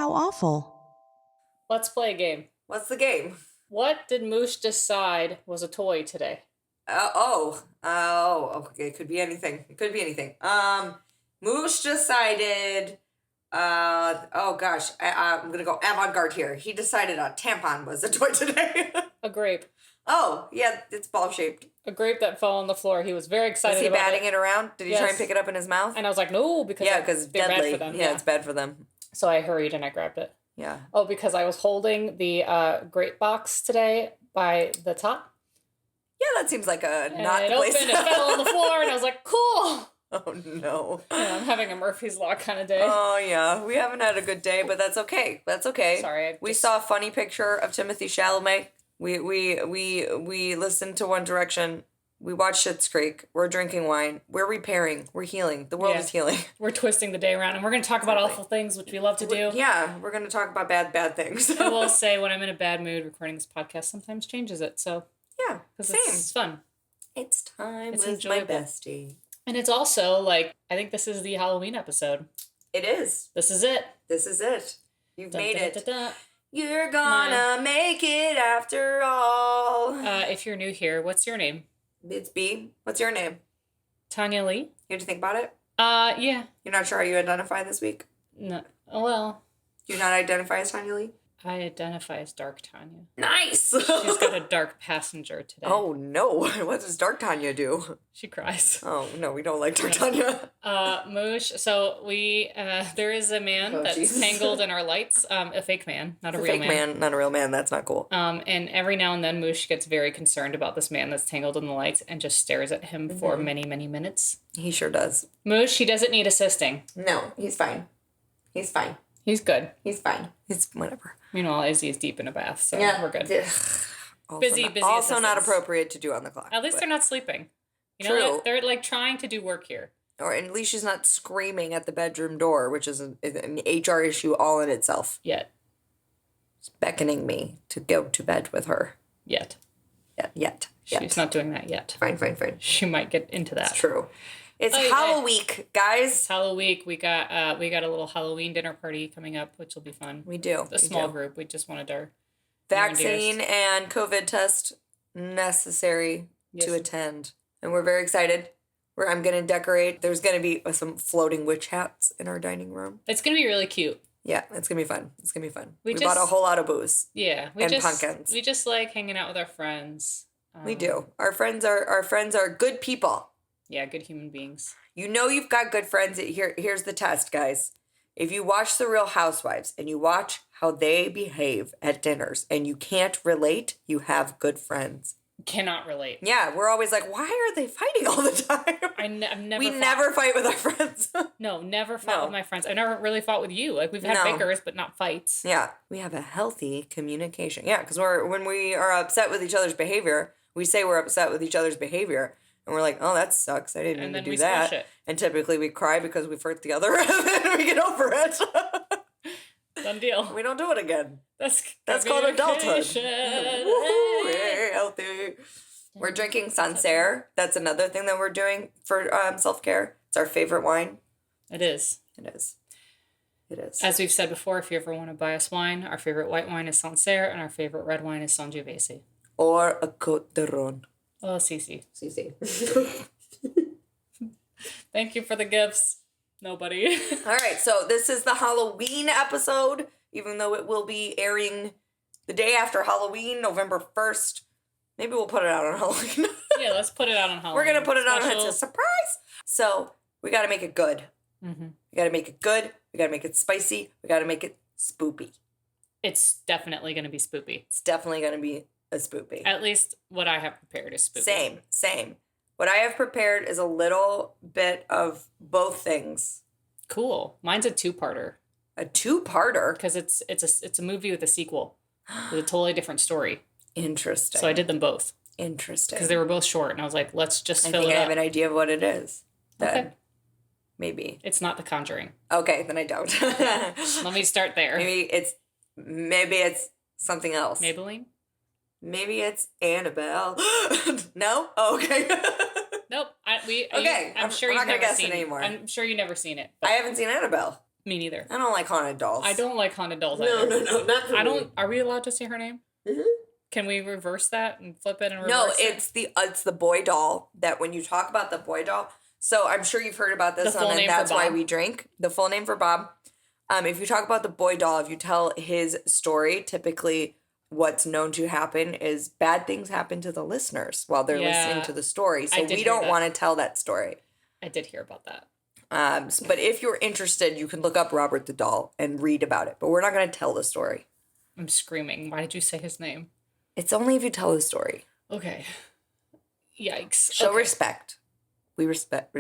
How awful. Let's play a game. What's the game? What did Moosh decide was a toy today? Okay. It could be anything. Moosh decided, I'm going to go avant-garde here. He decided a tampon was a toy today. A grape. Oh, yeah, it's ball-shaped. A grape that fell on the floor. He was very excited about it. Was he batting it around? Did he try and pick it up in his mouth? And I was like, no, because it's deadly. Bad for them. Yeah, it's bad for them. So I hurried and I grabbed it. Yeah. Oh, because I was holding the grape box today by the top. Yeah, that seems like a and not it place. Opened, it fell on the floor, and I was like, cool. Oh, no. Yeah, I'm having a Murphy's Law kind of day. Oh, yeah. We haven't had a good day, but that's okay. That's okay. Sorry. We saw a funny picture of Timothy Chalamet. We listened to One Direction. We watched Schitt's Creek. We're drinking wine. We're repairing. We're healing. The world is healing. We're twisting the day around, and we're going to talk about awful things, which we love to do. Yeah, we're going to talk about bad things. I will say, when I'm in a bad mood, recording this podcast sometimes changes it. So yeah, same. It's fun. It's time with enjoyable. My bestie. And it's also, I think this is the Halloween episode. It is. This is it. This is it. You've made it. Dun. You're gonna make it after all. If you're new here, what's your name? It's B. What's your name? Tanya Lee. You have to think about it? Yeah. You're not sure how you identify this week? No. Well. Do you not identify as Tanya Lee? I identify as Dark Tanya. Nice! She's got a dark passenger today. Oh, no. What does Dark Tanya do? She cries. Oh, no, we don't like Dark Tanya. Moosh, so there is a man that's tangled in our lights. A fake man, not a real man. Fake man, not a real man. That's not cool. And every now and then Moosh gets very concerned about this man that's tangled in the lights and just stares at him for many, many minutes. He sure does. Moosh, he doesn't need assisting. No, he's fine. He's fine. He's good. He's fine. He's whatever. Meanwhile, Izzy is deep in a bath, so we're good. Busy. Also not appropriate to do on the clock. At least they're not sleeping. You know what? They're trying to do work here. Or at least she's not screaming at the bedroom door, which is an HR issue all in itself. Yet. It's beckoning me to go to bed with her. Yet. She's not doing that yet. Fine. She might get into that. It's true. It's Halloween, guys. It's Halloween. We got a little Halloween dinner party coming up, which will be fun. We do. A small group. We just wanted our vaccine and COVID test necessary to attend, and we're very excited. I'm going to decorate. There's going to be some floating witch hats in our dining room. It's going to be really cute. Yeah, it's going to be fun. We bought a whole lot of booze. Yeah, pumpkins. We just like hanging out with our friends. We do. Our friends are good people. Yeah, good human beings. You know you've got good friends. Here's the test, guys. If you watch The Real Housewives and you watch how they behave at dinners and you can't relate, you have good friends. Cannot relate. Yeah, we're always like, why are they fighting all the time? We never fight with our friends. No, never fought with my friends. I never really fought with you. We've had bickers, but not fights. Yeah, we have a healthy communication. Yeah, because when we are upset with each other's behavior, we say we're upset with each other's behavior. And we're like, oh, that sucks. I didn't mean to do that. It. And typically we cry because we've hurt the other and then we get over it. Done deal. We don't do it again. That's called adulthood. Woo, we're healthy. We're drinking Sancerre. That's another thing that we're doing for self-care. It's our favorite wine. It is. As we've said before, if you ever want to buy us wine, our favorite white wine is Sancerre and our favorite red wine is Sangiovese. Or a Côte de Rhône. Oh, Cece. Cece. Thank you for the gifts. Nobody. All right, so this is the Halloween episode, even though it will be airing the day after Halloween, November 1st. Maybe we'll put it out on Halloween. Yeah, let's put it out on Halloween. We're going to put it on. It's a surprise. So we got to make it good. Mm-hmm. We got to make it good. We got to make it spicy. We got to make it spoopy. It's definitely going to be spoopy. It's definitely going to be a spoopy. At least what I have prepared is spoopy. Same. What I have prepared is a little bit of both things. Cool. Mine's a two-parter. A two-parter? Because it's a movie with a sequel with a totally different story. Interesting. So I did them both. Interesting. Because they were both short, and I was like, let's just fill it up. I think I have an idea of what it is. Then. Okay. Maybe. It's not The Conjuring. Okay, then I don't. Let me start there. Maybe it's something else. Maybelline? Maybe it's Annabelle. No? Oh, okay. Nope. I'm sure you've not gonna never guess seen it anymore. I'm sure you've never seen it. I haven't seen Annabelle. Me neither. I don't like haunted dolls. I don't like haunted dolls either. No, not for me. Are we allowed to say her name? Mm-hmm. Can we reverse that and flip it and reverse it? No, it's the boy doll that when you talk about the boy doll. So I'm sure you've heard about this on And That's Why We Drink. The full name for Bob. If you talk about the boy doll, if you tell his story, typically what's known to happen is bad things happen to the listeners while they're listening to the story. So we don't want to tell that story. I did hear about that. But if you're interested, you can look up Robert the Doll and read about it. But we're not going to tell the story. I'm screaming. Why did you say his name? It's only if you tell the story. Okay. Yikes. Show respect. We respect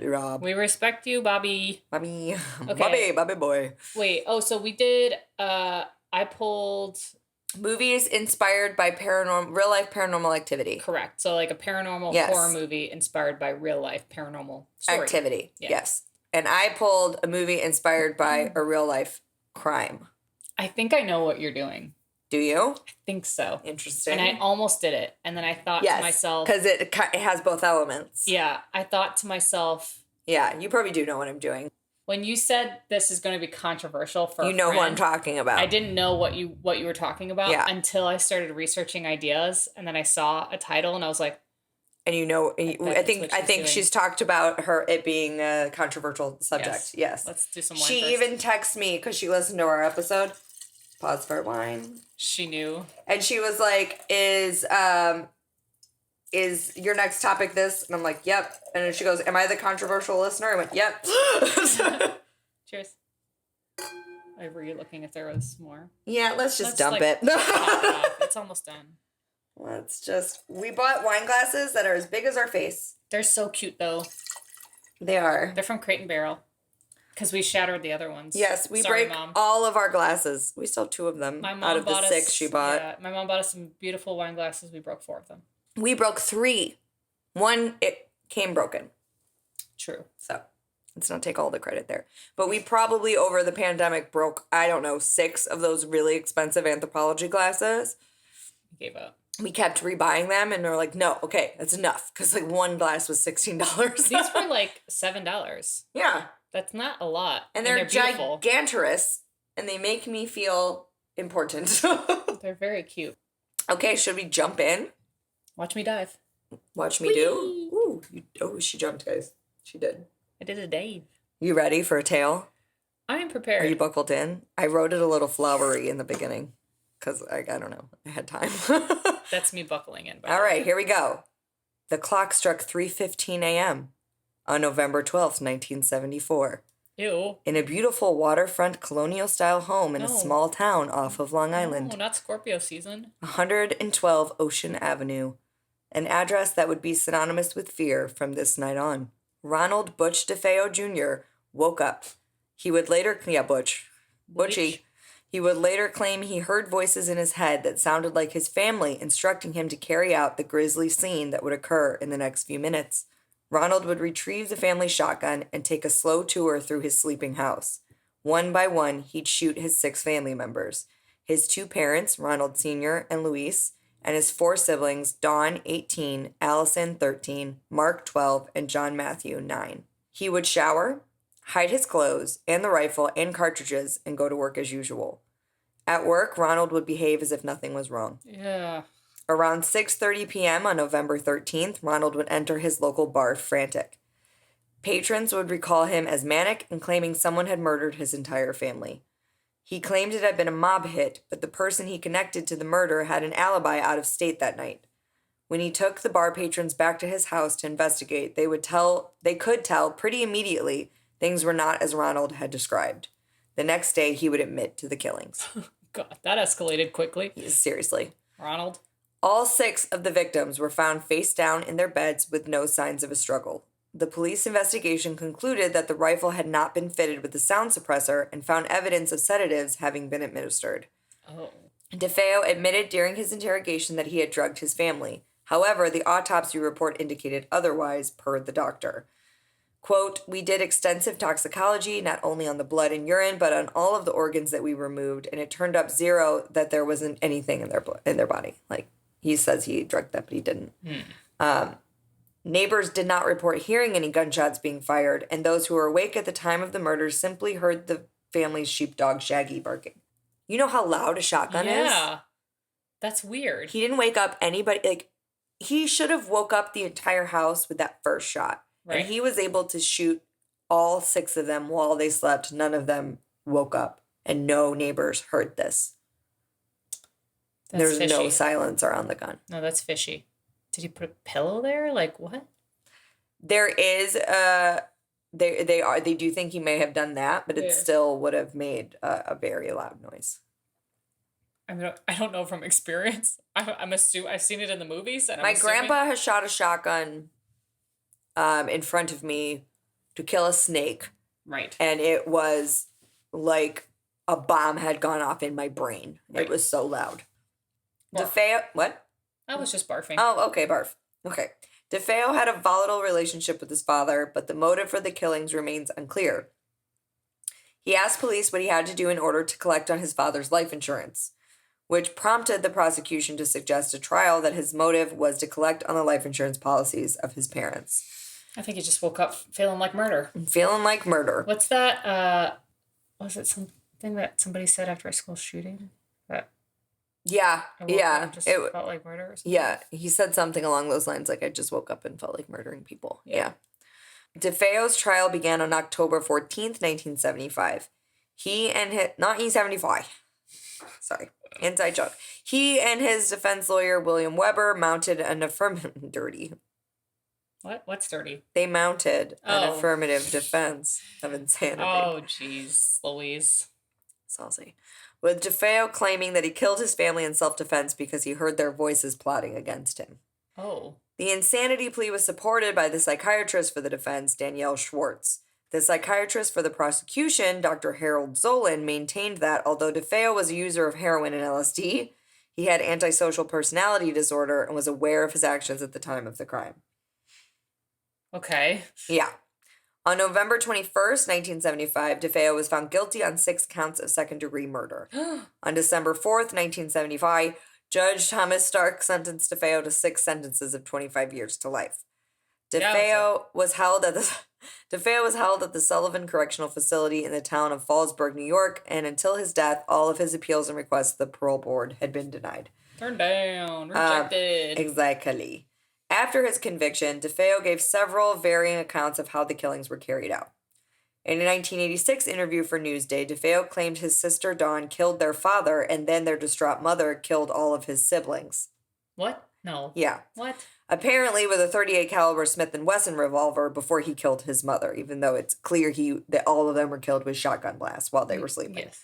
Rob. We respect you, Bobby. Bobby. Okay. Bobby boy. Wait. Oh, so we did, I pulled... Movies inspired by real life paranormal activity. Correct. So like a paranormal horror movie inspired by real life paranormal activity. Yeah. Yes. And I pulled a movie inspired by a real life crime. I think I know what you're doing. Do you? I think so. Interesting. And I almost did it. And then I thought to myself... because it has both elements. Yeah. I thought to myself... Yeah, you probably do know what I'm doing. When you said this is going to be controversial for who I'm talking about. I didn't know what you were talking about until I started researching ideas, and then I saw a title, and I was like, and I think she's talked about it being a controversial subject. Yes. Let's do some wine first. Even texted me because she listened to our episode. Pause for wine. She knew, and she was like, "Is your next topic this?" And I'm like, "Yep." And then she goes, "Am I the controversial listener?" I went, "Yep." Cheers. Were you looking if there was more? Yeah, let's dump it. It's almost done. We bought wine glasses that are as big as our face. They're so cute though. They are. They're from Crate and Barrel. Because we shattered the other ones. Yes, we break all of our glasses. We still have 2 of them out of the 6 she bought. Yeah, my mom bought us some beautiful wine glasses. We broke 4 of them. We broke 3. 1, it came broken. True. So let's not take all the credit there. But we probably, over the pandemic, broke, 6 of those really expensive anthropology glasses. We gave up. We kept rebuying them, and they're like, no, okay, that's enough. Because, one glass was $16. These were, $7. Yeah. That's not a lot. And they're gigantorous, and they make me feel important. They're very cute. Okay, should we jump in? Watch me dive. Watch me do? Ooh, she jumped, guys. She did. I did a dive. You ready for a tale? I am prepared. Are you buckled in? I wrote it a little flowery in the beginning, because, I don't know, I had time. That's me buckling in. All right, here we go. The clock struck 3:15 a.m. on November 12th, 1974. Ew. In a beautiful waterfront colonial-style home in a small town off of Long Island. No, not Scorpio season. 112 Ocean Avenue. An address that would be synonymous with fear from this night on. Ronald Butch DeFeo Jr. woke up. He would later... Yeah, Butchie. He would later claim he heard voices in his head that sounded like his family instructing him to carry out the grisly scene that would occur in the next few minutes. Ronald would retrieve the family shotgun and take a slow tour through his sleeping house. One by one, he'd shoot his 6 family members. His 2 parents, Ronald Sr. and Louise, and his 4 siblings, Dawn, 18, Allison, 13, Mark, 12, and John Matthew, 9. He would shower, hide his clothes and the rifle and cartridges, and go to work as usual. At work, Ronald would behave as if nothing was wrong. Yeah. Around 6:30 p.m. on November 13th, Ronald would enter his local bar frantic. Patrons would recall him as manic and claiming someone had murdered his entire family. He claimed it had been a mob hit, but the person he connected to the murder had an alibi out of state that night. When he took the bar patrons back to his house to investigate, they could tell pretty immediately things were not as Ronald had described. The next day, he would admit to the killings. God, that escalated quickly. Seriously. Ronald? All 6 of the victims were found face down in their beds with no signs of a struggle. The police investigation concluded that the rifle had not been fitted with a sound suppressor and found evidence of sedatives having been administered. Oh. DeFeo admitted during his interrogation that he had drugged his family. However, the autopsy report indicated otherwise, per the doctor. Quote, "We did extensive toxicology, not only on the blood and urine, but on all of the organs that we removed, and it turned up 0 that there wasn't anything in their body." He says he drugged them, but he didn't. Neighbors did not report hearing any gunshots being fired, and those who were awake at the time of the murders simply heard the family's sheepdog Shaggy barking. You know how loud a shotgun is? Yeah. That's weird. He didn't wake up anybody. Like, he should have woke up the entire house with that first shot. Right. And he was able to shoot all 6 of them while they slept. None of them woke up. And no neighbors heard this. There's fishy. No silencer on the gun. No, that's fishy. Did he put a pillow there? Like, what? There is they do think he may have done that, but it still would have made a very loud noise. I mean, I don't know from experience. I'm assuming I've seen it in the movies. And my grandpa has shot a shotgun in front of me to kill a snake. Right. And it was like a bomb had gone off in my brain. Right. It was so loud. DeFeo, what? I was just barfing. Oh, okay, barf. Okay. DeFeo had a volatile relationship with his father, but the motive for the killings remains unclear. He asked police what he had to do in order to collect on his father's life insurance, which prompted the prosecution to suggest a trial that his motive was to collect on the life insurance policies of his parents. I think he just woke up feeling like murder. Feeling like murder. What's that? Was it something that somebody said after a school shooting? Yeah. Just felt like murder or something? Yeah. He said something along those lines, like, I just woke up and felt like murdering people. Yeah. DeFeo's trial began on October 14th, 1975. He and his... Not 1975. Sorry. Inside joke. He and his defense lawyer, William Weber, mounted an affirmative... Dirty. What? What's dirty? They mounted an affirmative defense of insanity. Oh, jeez. Louise. Saucy. With DeFeo claiming that he killed his family in self-defense because he heard their voices plotting against him. Oh. The insanity plea was supported by the psychiatrist for the defense, Danielle Schwartz. The psychiatrist for the prosecution, Dr. Harold Zolan, maintained that although DeFeo was a user of heroin and LSD, he had antisocial personality disorder and was aware of his actions at the time of the crime. Okay. Yeah. On November 21st, 1975, DeFeo was found guilty on 6 counts of second-degree murder. On December 4th, 1975, Judge Thomas Stark sentenced DeFeo to 6 sentences of 25 years to life. DeFeo was held at the Sullivan Correctional Facility in the town of Fallsburg, New York, and until his death, all of his appeals and requests to the parole board had been denied. Turned down. Rejected. Exactly. After his conviction, DeFeo gave several varying accounts of how the killings were carried out. In a 1986 interview for Newsday, DeFeo claimed his sister Dawn killed their father and then their distraught mother killed all of his siblings. What? No. Yeah. What? Apparently with a .38 caliber Smith & Wesson revolver before he killed his mother, even though it's clear that all of them were killed with shotgun blasts while they were sleeping. Yes.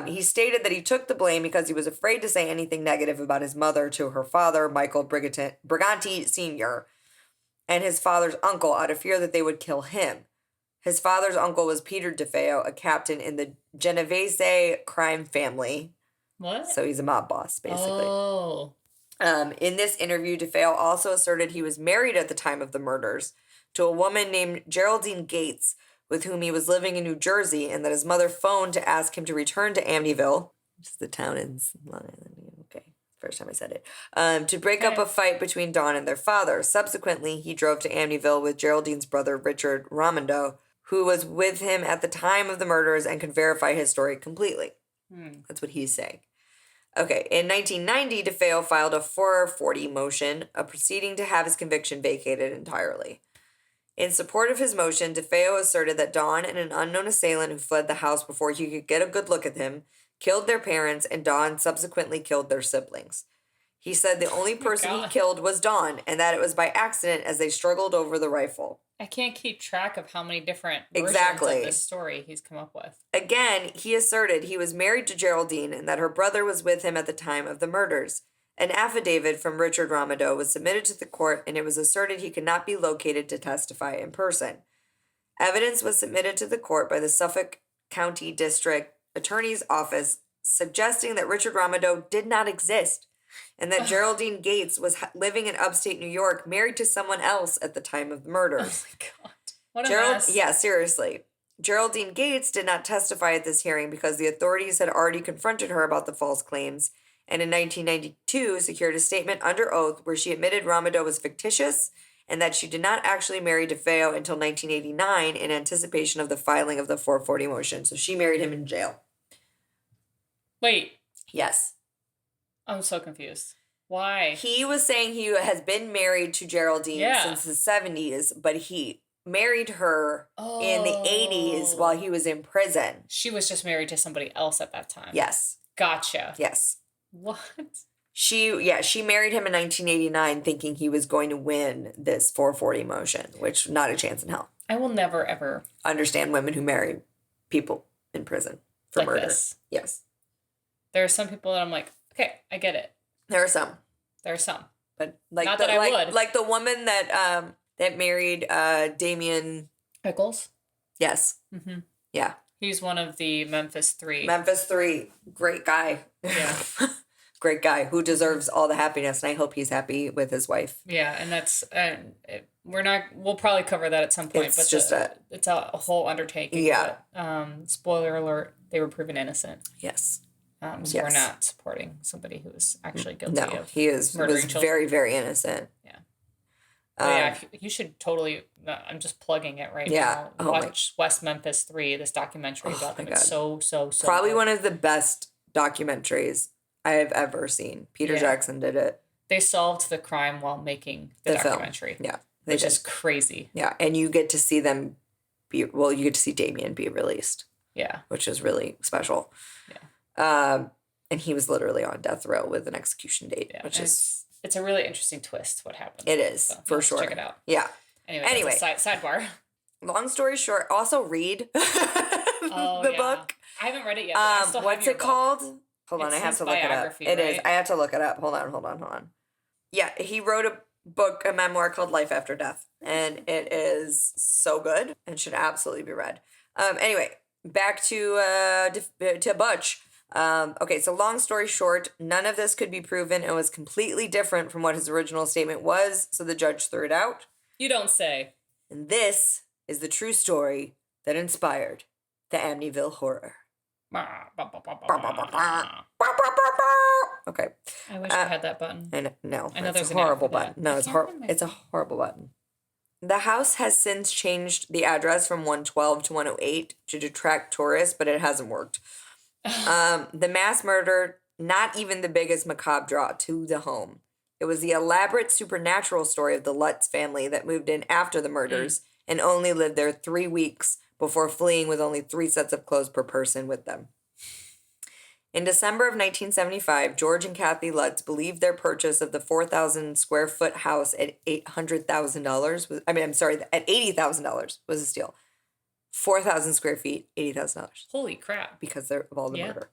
He stated that he took the blame because he was afraid to say anything negative about his mother to her father, Michael Briganti Sr., and his father's uncle out of fear that they would kill him. His father's uncle was Peter DeFeo, a captain in the Genovese crime family. What? So he's a mob boss, basically. Oh. In this interview, DeFeo also asserted he was married at the time of the murders to a woman named Geraldine Gates, with whom he was living in New Jersey, and that his mother phoned to ask him to return to Amityville, which is the town in Long Island. Okay, first time I said it. To break up a fight between Dawn and their father. Subsequently, he drove to Amityville with Geraldine's brother, Richard Ramondo, who was with him at the time of the murders and could verify his story completely. That's what he's saying. Okay, in 1990, DeFeo filed a 440 motion, a proceeding to have his conviction vacated entirely. In support of his motion, DeFeo asserted that Dawn and an unknown assailant who fled the house before he could get a good look at him killed their parents, and Dawn subsequently killed their siblings. He said the only person he killed was Dawn, and that it was by accident as they struggled over the rifle. I can't keep track of how many different versions of this story he's come up with. Again, he asserted he was married to Geraldine and that her brother was with him at the time of the murders. An affidavit from Richard Ramondo was submitted to the court, and it was asserted he could not be located to testify in person. Evidence was submitted to the court by the Suffolk County District Attorney's Office suggesting that Richard Ramondo did not exist and that Geraldine Gates was living in upstate New York, married to someone else at the time of the murders. Oh my God. What a mess. Yeah, seriously. Geraldine Gates did not testify at this hearing because the authorities had already confronted her about the false claims, and in 1992 secured a statement under oath where she admitted Ramondo was fictitious and that she did not actually marry DeFeo until 1989 in anticipation of the filing of the 440 motion. So she married him in jail. Wait. Yes. I'm so confused. Why? He was saying he has been married to Geraldine since the 70s, but he married her in the 80s while he was in prison. She was just married to somebody else at that time. Yes. Gotcha. Yes. What? She married him in 1989 thinking he was going to win this 440 motion, which not a chance in hell. I will never, ever understand women who marry people in prison for like murder. This. Yes. There are some people that I'm like, okay, I get it. There are some. But like not that I would. Like the woman that that married Damien Pickles? Yes. Mm-hmm. Yeah. He's one of the Memphis 3. Memphis 3. Great guy. Yeah. Great guy who deserves all the happiness, and I hope he's happy with his wife. Yeah, and that's we'll probably cover that at some point. It's but just it's a whole undertaking. Yeah. But, spoiler alert: they were proven innocent. Yes. So we're not supporting somebody who is actually guilty of murdering children. Very, very innocent. Yeah. You should totally. I'm just plugging it right now. Watch West Memphis 3. This documentary about them. It's so probably good. One of the best documentaries I have ever seen. Peter Jackson did it. They solved the crime while making the documentary. Film. Yeah, which is crazy. Yeah, and you get to see them you get to see Damien be released. Yeah, which is really special. Yeah. And he was literally on death row with an execution date, which is... It's a really interesting twist, what happened. It is, for sure. Check it out. Yeah. Anyway. Sidebar. Long story short, also read the book. I haven't read it yet, but I still what's have it called? Hold on, I have to look it up. It is. I have to look it up. Hold on. Yeah, he wrote a memoir called Life After Death, and it is so good and should absolutely be read. Anyway, back to Butch. Okay, so long story short, none of this could be proven and was completely different from what his original statement was, so the judge threw it out. You don't say. And this is the true story that inspired the Amityville Horror. Okay. I wish I had that button. No, it's a horrible button. No, it's a horrible button. The house has since changed the address from 112 to 108 to detract tourists, but it hasn't worked. The mass murder, not even the biggest macabre draw to the home. It was the elaborate supernatural story of the Lutz family that moved in after the murders and only lived there 3 weeks before fleeing with only 3 sets of clothes per person with them. In December of 1975, George and Kathy Lutz believed their purchase of the 4,000 square foot house at $800,000 at $80,000 was a steal. 4,000 square feet, $80,000. Holy crap. Because of all the murder.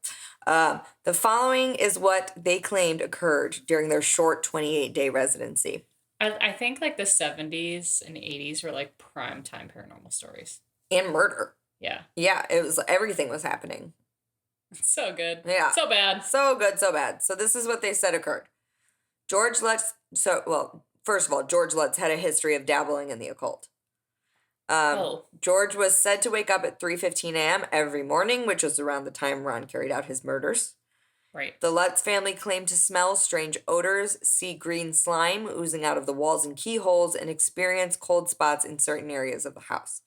The following is what they claimed occurred during their short 28-day residency. I think like the 70s and 80s were like prime time paranormal stories. And murder. Yeah. Yeah, everything was happening. So good. Yeah. So bad. So good, so bad. So this is what they said occurred. George Lutz, first of all, George Lutz had a history of dabbling in the occult. George was said to wake up at 3:15 a.m. every morning, which was around the time Ron carried out his murders. Right. The Lutz family claimed to smell strange odors, see green slime oozing out of the walls and keyholes, and experience cold spots in certain areas of the house.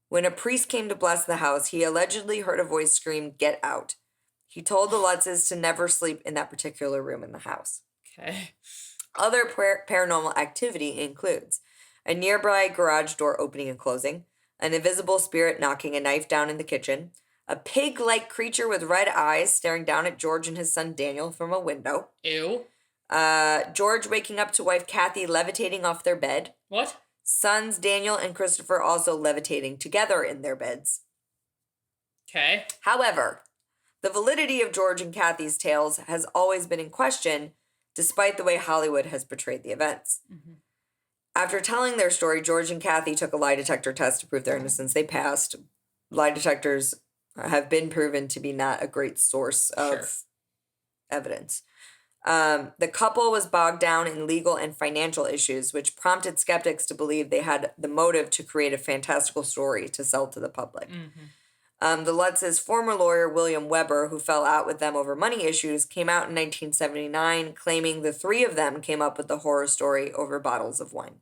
When a priest came to bless the house, he allegedly heard a voice scream, "Get out." He told the Lutzes to never sleep in that particular room in the house. Okay. Other paranormal activity includes a nearby garage door opening and closing, an invisible spirit knocking a knife down in the kitchen, a pig-like creature with red eyes staring down at George and his son Daniel from a window. Ew. George waking up to wife Kathy levitating off their bed. What? Sons Daniel and Christopher also levitating together in their beds. Okay. However, the validity of George and Kathy's tales has always been in question, despite the way Hollywood has portrayed the events. Mm-hmm. After telling their story, George and Kathy took a lie detector test to prove their innocence. They passed. Lie detectors have been proven to be not a great source of evidence. The couple was bogged down in legal and financial issues, which prompted skeptics to believe they had the motive to create a fantastical story to sell to the public. Mm-hmm. The Lutz's former lawyer, William Weber, who fell out with them over money issues, came out in 1979, claiming the 3 of them came up with the horror story over bottles of wine.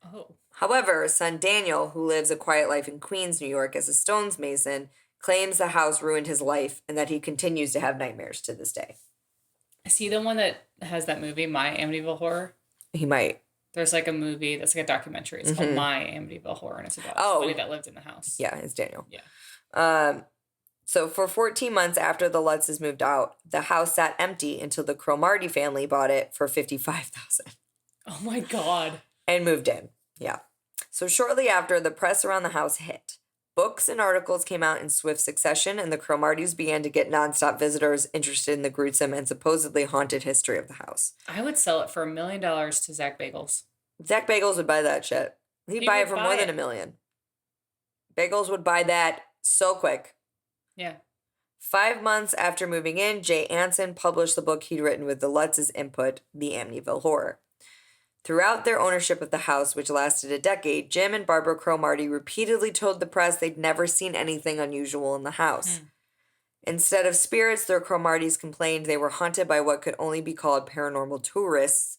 Oh. However, son Daniel, who lives a quiet life in Queens, New York as a stonemason, claims the house ruined his life and that he continues to have nightmares to this day. Is he the one that has that movie, My Amityville Horror? He might. There's like a movie that's like a documentary. It's called My Amityville Horror, and it's about somebody that lived in the house. Yeah, it's Daniel. Yeah. So for 14 months after the Lutzes moved out, the house sat empty until the Cromartie family bought it for $55,000. Oh my God. And moved in. Yeah. So shortly after, the press around the house hit. Books and articles came out in swift succession, and the Cromarties began to get nonstop visitors interested in the gruesome and supposedly haunted history of the house. I would sell it for $1 million to Zach Bagels. Zach Bagels would buy that shit. He'd buy it for more than $1 million. Bagels would buy that so quick. Yeah. 5 months after moving in, Jay Anson published the book he'd written with the Lutz's input, The Amityville Horror. Throughout their ownership of the house, which lasted a decade, Jim and Barbara Cromartie repeatedly told the press they'd never seen anything unusual in the house. Instead of spirits, their Cromarties complained they were haunted by what could only be called paranormal tourists,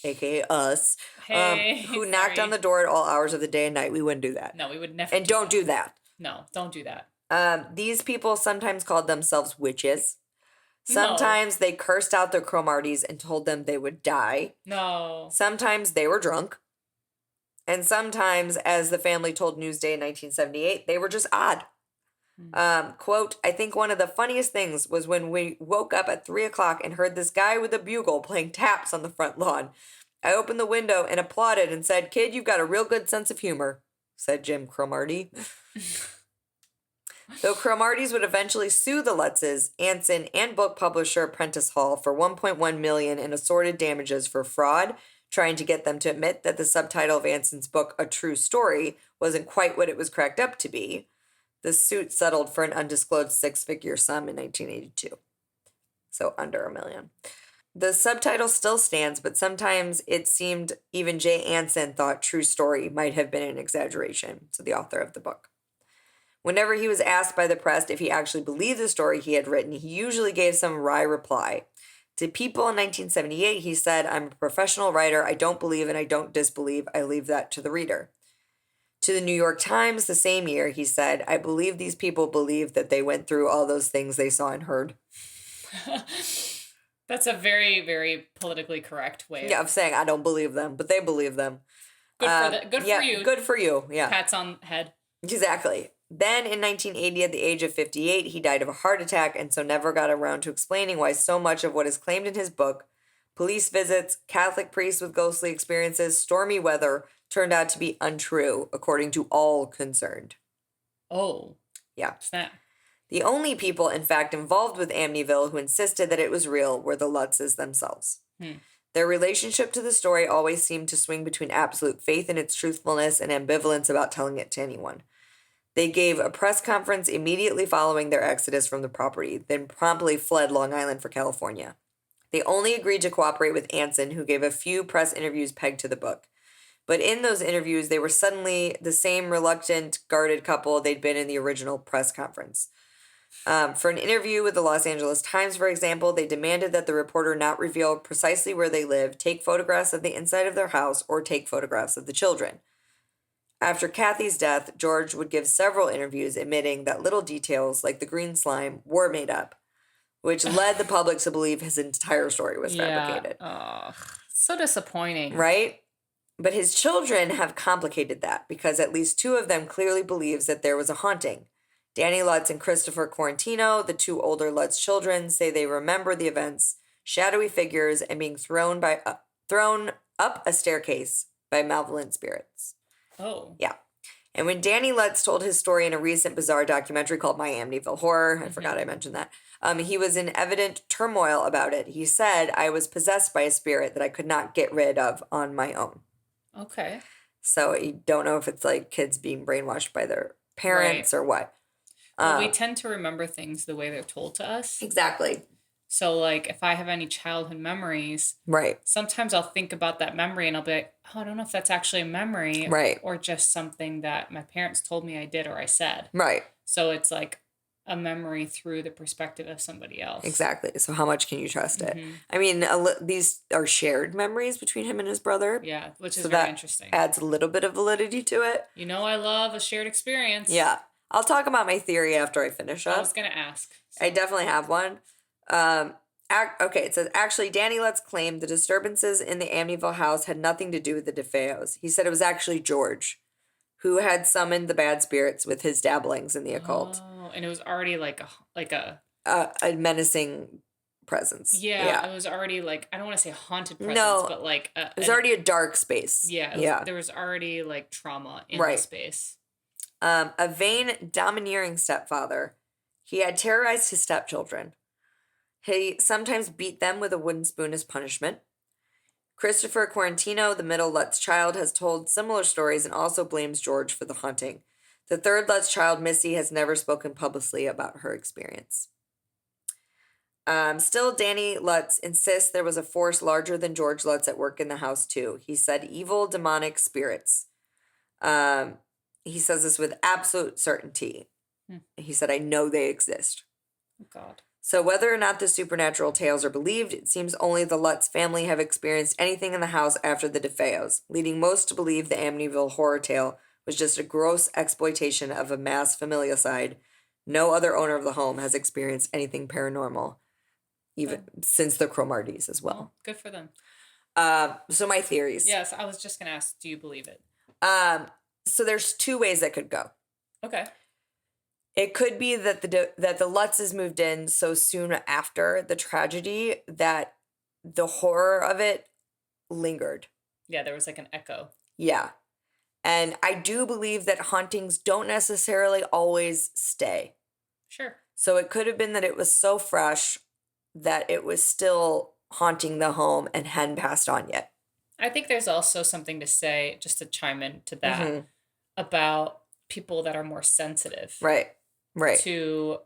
aka us, who knocked on the door at all hours of the day and night. We wouldn't do that. No, we would never. And don't do that. No, don't do that. These people sometimes called themselves witches. Sometimes they cursed out the Cromarties and told them they would die. No. Sometimes they were drunk. And sometimes, as the family told Newsday in 1978, they were just odd. Quote, I think one of the funniest things was when we woke up at 3 o'clock and heard this guy with a bugle playing taps on the front lawn. I opened the window and applauded and said, kid, you've got a real good sense of humor, said Jim Cromartie. Though Cromarties would eventually sue the Lutzes, Anson, and book publisher Prentice Hall for $1.1 million in assorted damages for fraud, trying to get them to admit that the subtitle of Anson's book, A True Story, wasn't quite what it was cracked up to be. The suit settled for an undisclosed six-figure sum in 1982. So under $1 million. The subtitle still stands, but sometimes it seemed even Jay Anson thought True Story might have been an exaggeration, so the author of the book. Whenever he was asked by the press if he actually believed the story he had written, he usually gave some wry reply. To People in 1978, he said, I'm a professional writer. I don't believe and I don't disbelieve. I leave that to the reader. To the New York Times the same year, he said, I believe these people believe that they went through all those things they saw and heard. That's a very, very politically correct way of saying I don't believe them, but they believe them. Good for you. Good for you, yeah. Pats on head. Exactly. Then in 1980, at the age of 58, he died of a heart attack and so never got around to explaining why so much of what is claimed in his book, police visits, Catholic priests with ghostly experiences, stormy weather, turned out to be untrue, according to all concerned. Oh. Yeah. Snap. The only people, in fact, involved with Amityville who insisted that it was real were the Lutzes themselves. Their relationship to the story always seemed to swing between absolute faith in its truthfulness and ambivalence about telling it to anyone. They gave a press conference immediately following their exodus from the property, then promptly fled Long Island for California. They only agreed to cooperate with Anson, who gave a few press interviews pegged to the book. But in those interviews, they were suddenly the same reluctant, guarded couple they'd been in the original press conference. For an interview with the Los Angeles Times, for example, they demanded that the reporter not reveal precisely where they lived, take photographs of the inside of their house, or take photographs of the children. After Kathy's death, George would give several interviews admitting that little details, like the green slime, were made up, which led the public to believe his entire story was fabricated. Oh, so disappointing. Right? But his children have complicated that, because at least two of them clearly believes that there was a haunting. Danny Lutz and Christopher Quarantino, the two older Lutz children, say they remember the events, shadowy figures, and being thrown up a staircase by malevolent spirits. Oh. Yeah. And when Danny Lutz told his story in a recent bizarre documentary called My Amityville Horror, I forgot I mentioned that, he was in evident turmoil about it. He said, I was possessed by a spirit that I could not get rid of on my own. Okay. So you don't know if it's like kids being brainwashed by their parents or what. Well, we tend to remember things the way they're told to us. Exactly. So, like, if I have any childhood memories, right, sometimes I'll think about that memory and I'll be like, oh, I don't know if that's actually a memory. Right. Or just something that my parents told me I did or I said. Right. So it's like, a memory through the perspective of somebody else. Exactly. So how much can you trust it? I mean, these are shared memories between him and his brother. Yeah, which is very interesting. Adds a little bit of validity to it. You know, I love a shared experience. Yeah. I'll talk about my theory after I finish up. I was going to ask. So. I definitely have one. Okay, it says, actually, Danny Lutz claimed the disturbances in the Amityville house had nothing to do with the DeFeos. He said it was actually George who had summoned the bad spirits with his dabblings in the occult. Oh, and it was already like a menacing presence. Yeah, it was already like, I don't want to say haunted presence, but like... it was already a dark space. Yeah, there was already like trauma in the space. A vain, domineering stepfather. He had terrorized his stepchildren. He sometimes beat them with a wooden spoon as punishment. Christopher Quarantino, the middle Lutz child, has told similar stories and also blames George for the haunting. The third Lutz child, Missy, has never spoken publicly about her experience. Still, Danny Lutz insists there was a force larger than George Lutz at work in the house, too. He said evil, demonic spirits. He says this with absolute certainty. He said, I know they exist. Oh, God. So whether or not the supernatural tales are believed, it seems only the Lutz family have experienced anything in the house after the DeFeos, leading most to believe the Amityville horror tale was just a gross exploitation of a mass familicide. No other owner of the home has experienced anything paranormal, even since the Cromarties as well. Good for them. So my theories. Yes, I was just going to ask, do you believe it? So there's two ways that could go. Okay. It could be that the Lutzes moved in so soon after the tragedy that the horror of it lingered. Yeah, there was like an echo. Yeah. And I do believe that hauntings don't necessarily always stay. Sure. So it could have been that it was so fresh that it was still haunting the home and hadn't passed on yet. I think there's also something to say, just to chime into that, about people that are more sensitive. Right. To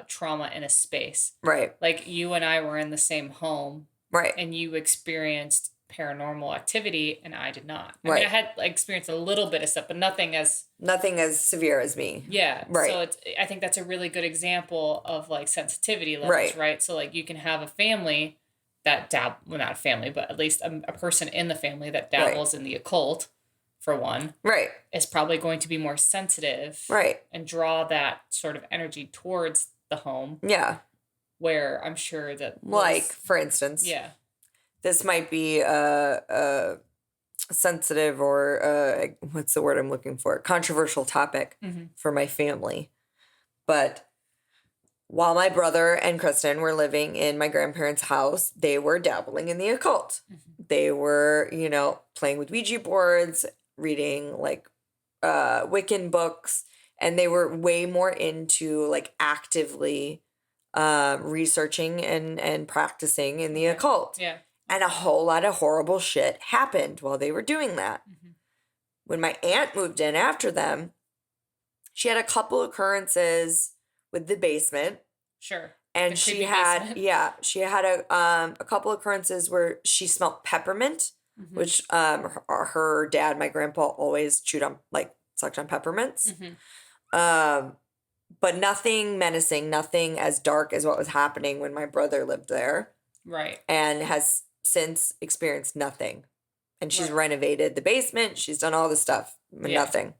trauma in a space. Right. Like you and I were in the same home. Right. And you experienced paranormal activity and I did not. I mean, I had experienced a little bit of stuff, but nothing as severe as me. Yeah. Right. So I think that's a really good example of like sensitivity levels, right? So like you can have a family that well, not a family, but at least a person in the family that dabbles in the occult. For one, is probably going to be more sensitive, and draw that sort of energy towards the home. Yeah, where I'm sure that, like for instance, this might be a sensitive or what's the word I'm looking for? Controversial topic for my family, but while my brother and Kristen were living in my grandparents' house, they were dabbling in the occult. They were, playing with Ouija boards, reading like Wiccan books, and they were way more into like actively researching and practicing in the occult. Yeah. And a whole lot of horrible shit happened while they were doing that. When my aunt moved in after them, she had a couple occurrences with the basement. Sure. And she had a couple occurrences where she smelled peppermint. Which her dad, my grandpa, always sucked on peppermints. But nothing menacing, nothing as dark as what was happening when my brother lived there. Right. And has since experienced nothing. And she's renovated the basement. She's done all this stuff. Nothing.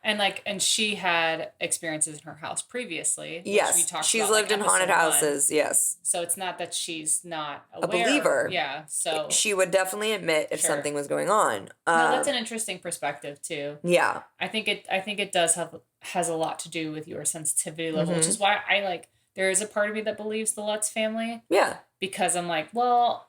And she had experiences in her house previously. Yes, she's lived in haunted houses. Yes. So it's not that she's not aware. A believer. Yeah. So she would definitely admit if something was going on. No, that's an interesting perspective too. Yeah. I think it has a lot to do with your sensitivity level, which is why there is a part of me that believes the Lutz family. Yeah. Because I'm like, well,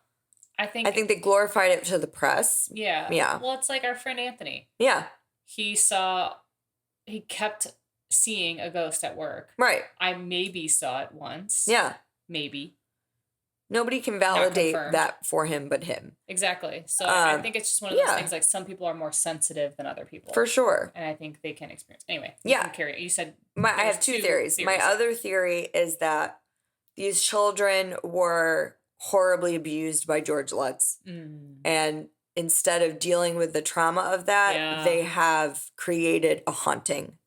I think they glorified it to the press. Yeah. Yeah. Well, it's like our friend Anthony. Yeah. He kept seeing a ghost at work. Right. I maybe saw it once. Yeah. Maybe. Nobody can validate that for him but him. Exactly. So I think it's just one of those things, like some people are more sensitive than other people. For sure. And I think they can experience. Anyway. You said I have two theories. My other theory is that these children were horribly abused by George Lutz. And instead of dealing with the trauma of that, they have created a haunting.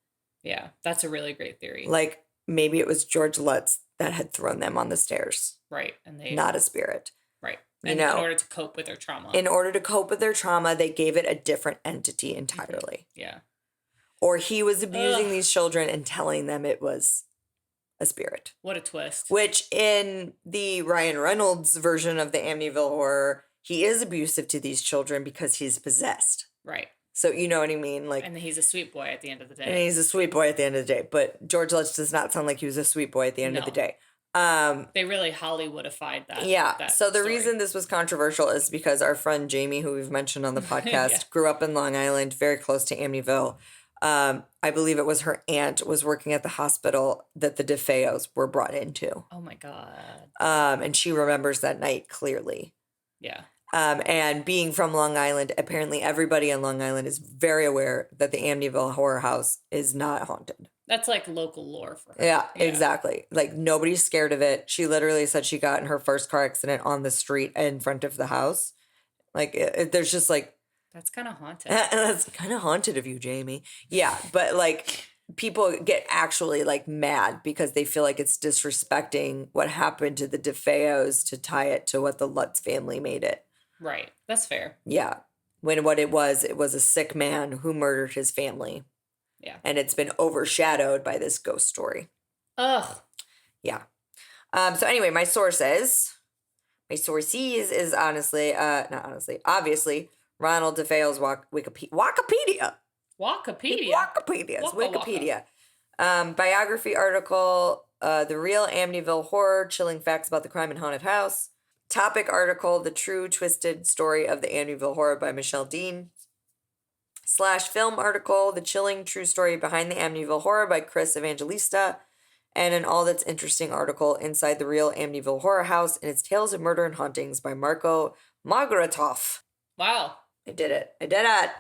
Yeah, that's a really great theory. Like maybe it was George Lutz that had thrown them on the stairs. Right. And they... Not a spirit. Right. And in order to cope with their trauma. In order to cope with their trauma, they gave it a different entity entirely. Yeah. Or he was abusing these children and telling them it was a spirit. What a twist. Which in the Ryan Reynolds version of the Amityville Horror, he is abusive to these children because he's possessed. Right. So you know what I mean? Like, and he's a sweet boy at the end of the day. And he's a sweet boy at the end of the day. But George Lutz does not sound like he was a sweet boy at the end of the day. They really Hollywoodified that. Yeah. That so the story. reason this was controversial is because our friend Jamie, who we've mentioned on the podcast, grew up in Long Island, very close to Amityville. I believe it was her aunt was working at the hospital that the DeFeos were brought into. Oh my God. And she remembers that night clearly. Yeah. And being from Long Island, apparently everybody in Long Island is very aware that the Amityville Horror House is not haunted. That's like local lore for her. Yeah, exactly. Like nobody's scared of it. She literally said she got in her first car accident on the street in front of the house. Like there's just like... That's kind of haunted. That's kind of haunted of you, Jamie. Yeah, but like people get actually like mad because they feel like it's disrespecting what happened to the DeFeos to tie it to what the Lutz family made it. Right. That's fair. Yeah. When what it was a sick man who murdered his family. Yeah. And it's been overshadowed by this ghost story. Ugh. Yeah. So anyway, my sources is obviously Ronald DeFeo's Wikipedia. Wikipedia. Biography article, The Real Amityville Horror, Chilling Facts About the Crime and Haunted House. Topic article, The True Twisted Story of the Amityville Horror by Michelle Dean. / film article, The Chilling True Story Behind the Amityville Horror by Chris Evangelista. And an all that's interesting article, Inside the Real Amityville Horror House and Its Tales of Murder and Hauntings by Marco Magratov. Wow. I did it.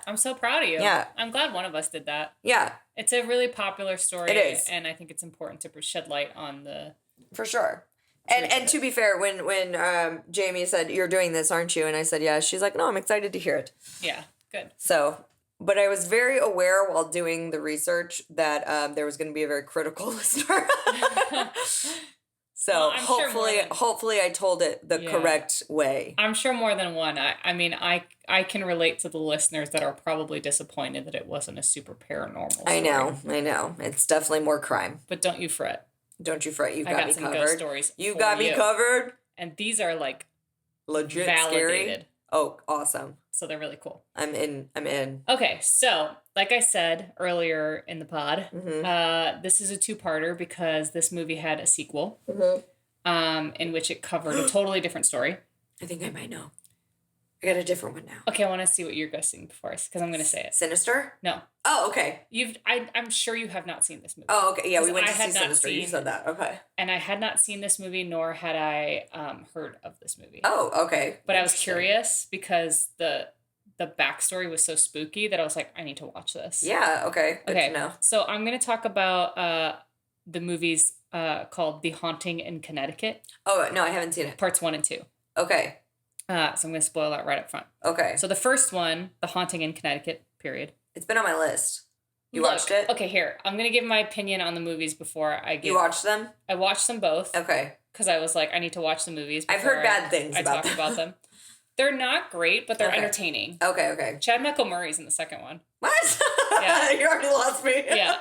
I'm so proud of you. Yeah. I'm glad one of us did that. Yeah. It's a really popular story. It is. And I think it's important to shed light on the... For sure. And to be fair, when Jamie said, "You're doing this, aren't you?" And I said, "Yeah," she's like, "No, I'm excited to hear it." Yeah, good. So, but I was very aware while doing the research that there was going to be a very critical listener. So well, hopefully I told it the correct way. I'm sure more than one. I mean, I can relate to the listeners that are probably disappointed that it wasn't a super paranormal story. I know. It's definitely more crime. But don't you fret. Don't you fret. You've got me covered. Ghost stories you got me covered. And these are like legit validated. Scary. Oh, awesome. So they're really cool. I'm in. Okay, so like I said earlier in the pod, this is a two-parter because this movie had a sequel in which it covered a totally different story. I think I might know. I got a different one now. Okay, I want to see what you're guessing before because I'm going to say it. Sinister? No. Oh, okay. I'm sure you have not seen this movie. Oh, okay. Yeah, we went to see Sinister. You said that. Okay. And I had not seen this movie, nor had I heard of this movie. Oh, okay. But I was curious because the backstory was so spooky that I was like, I need to watch this. Yeah. Okay. Good to know. So I'm going to talk about the movies called The Haunting in Connecticut. Oh no, I haven't seen it. Parts 1 and 2. Okay. So I'm going to spoil that right up front. Okay. So the first one, The Haunting in Connecticut, period. It's been on my list. You watched it? Okay, here. I'm going to give my opinion on the movies before I give... You watched them? I watched them both. Okay. Because I was like, I need to watch the movies before I've heard bad things about them. I talk about them. They're not great, but they're entertaining. Okay. Chad Michael-Murray's in the second one. What? Yeah. You already lost me. Yeah.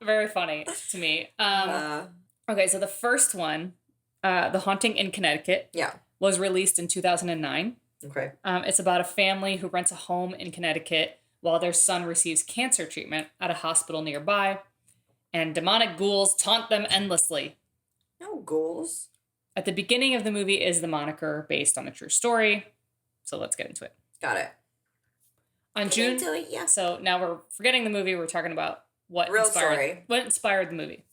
Very funny to me. Okay, so the first one, The Haunting in Connecticut, was released in 2009. Okay. It's about a family who rents a home in Connecticut while their son receives cancer treatment at a hospital nearby, and demonic ghouls taunt them endlessly. No ghouls. At the beginning of the movie is the moniker based on a true story. So let's get into it. Got it. On June. Yeah. So now we're forgetting the movie. We're talking about what inspired the movie.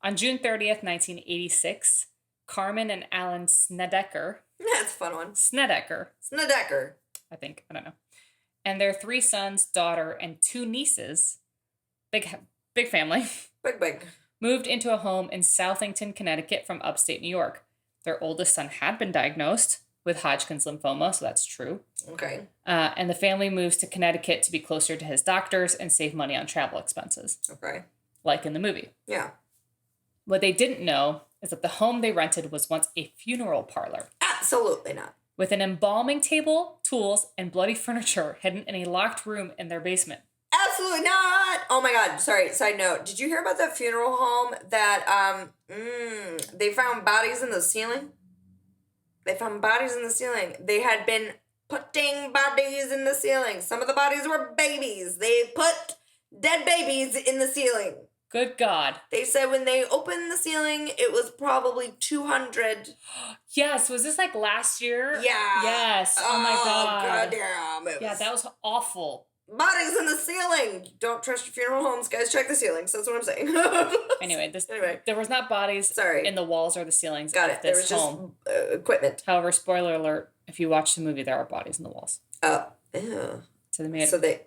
On June 30th, 1986, Carmen and Alan Snedeker. That's a fun one. Snedeker. I think. I don't know. And their 3 sons, daughter, and 2 nieces, big family, big, moved into a home in Southington, Connecticut from upstate New York. Their oldest son had been diagnosed with Hodgkin's lymphoma, so that's true. Okay. And the family moves to Connecticut to be closer to his doctors and save money on travel expenses. Okay. Like in the movie. Yeah. What they didn't know is that the home they rented was once a funeral parlor. Absolutely not. With an embalming table, tools, and bloody furniture hidden in a locked room in their basement. Absolutely not. Oh my God. Sorry. Side note. Did you hear about that funeral home that they found bodies in the ceiling? They found bodies in the ceiling. They had been putting bodies in the ceiling. Some of the bodies were babies. They put dead babies in the ceiling. Good God. They said when they opened the ceiling, it was probably 200. Yes. Was this like last year? Yeah. Yes. Oh my God. Goddamn. Yeah, that was awful. Bodies in the ceiling. Don't trust your funeral homes, guys. Check the ceilings. That's what I'm saying. Anyway, there was not bodies in the walls or the ceilings. Got it. There was home. Just equipment. However, spoiler alert: if you watch the movie, there are bodies in the walls. Oh, yeah. So they made. So they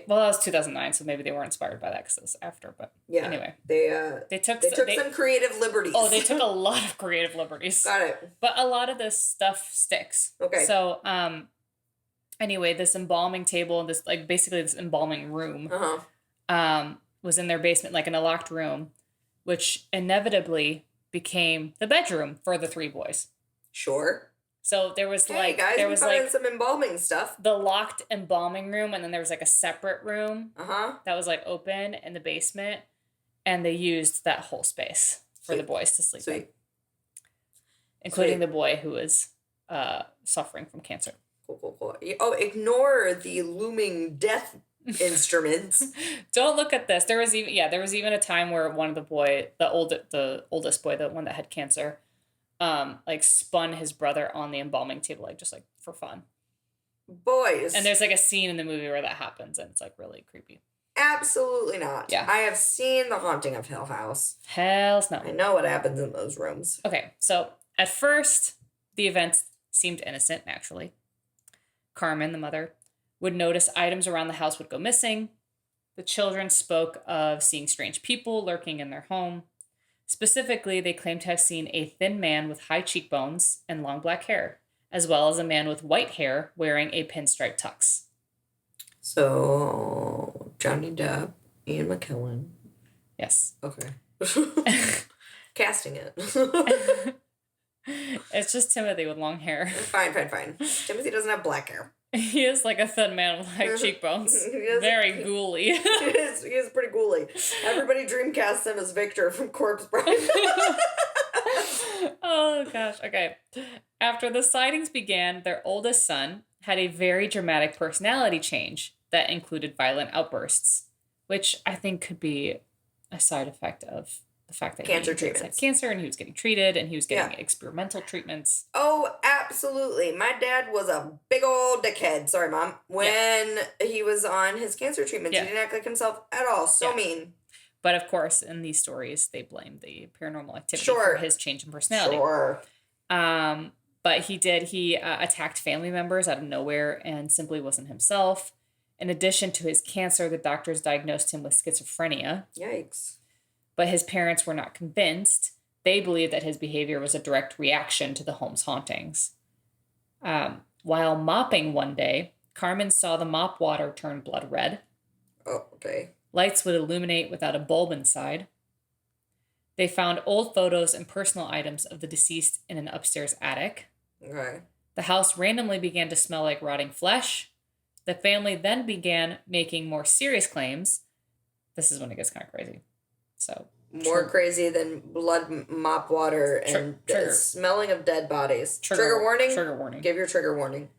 well, that was 2009, so maybe they were inspired by that because it was after. But yeah, anyway, they took some creative liberties. Oh, they took a lot of creative liberties. Got it. But a lot of this stuff sticks. Okay. So anyway, this embalming table and basically this embalming room was in their basement, like in a locked room, which inevitably became the bedroom for the three boys. Sure. So there was there was some embalming stuff. The locked embalming room, and then there was like a separate room that was like open in the basement, and they used that whole space for the boys to sleep in, including the boy who was suffering from cancer. Cool. Oh, ignore the looming death instruments. Don't look at this. There was even a time where one of the oldest boy, the one that had cancer, spun his brother on the embalming table, just for fun. Boys. And there's a scene in the movie where that happens, and it's really creepy. Absolutely not. Yeah. I have seen The Haunting of Hill House. Hells no. I know what happens in those rooms. Okay, so at first, the events seemed innocent, naturally. Carmen, the mother, would notice items around the house would go missing. The children spoke of seeing strange people lurking in their home. Specifically, they claimed to have seen a thin man with high cheekbones and long black hair, as well as a man with white hair wearing a pinstripe tux. So, Johnny Depp, Ian McKellen. Yes. Okay. Casting it. It's just Timothy with long hair. Fine. Timothy doesn't have black hair. He is like a thin man with high cheekbones. Very ghouly. He is pretty ghouly. Everybody dreamcasts him as Victor from Corpse Bride. Oh, gosh. Okay. After the sightings began, their oldest son had a very dramatic personality change that included violent outbursts, which I think could be a side effect of the fact that cancer he had cancer and he was getting treated and he was getting experimental treatments. Oh, absolutely. My dad was a big old dickhead. Sorry, Mom. When he was on his cancer treatments, he didn't act like himself at all. So mean. But of course, in these stories, they blame the paranormal activity for his change in personality. Sure. But he attacked family members out of nowhere and simply wasn't himself. In addition to his cancer, the doctors diagnosed him with schizophrenia. Yikes. But his parents were not convinced. They believed that his behavior was a direct reaction to the home's hauntings. While mopping one day, Carmen saw the mop water turn blood red. Oh, okay. Lights would illuminate without a bulb inside. They found old photos and personal items of the deceased in an upstairs attic. Okay. The house randomly began to smell like rotting flesh. The family then began making more serious claims. This is when it gets kind of crazy. So more crazy than blood mop water and smelling of dead bodies. Trigger warning? Trigger warning. Give your trigger warning.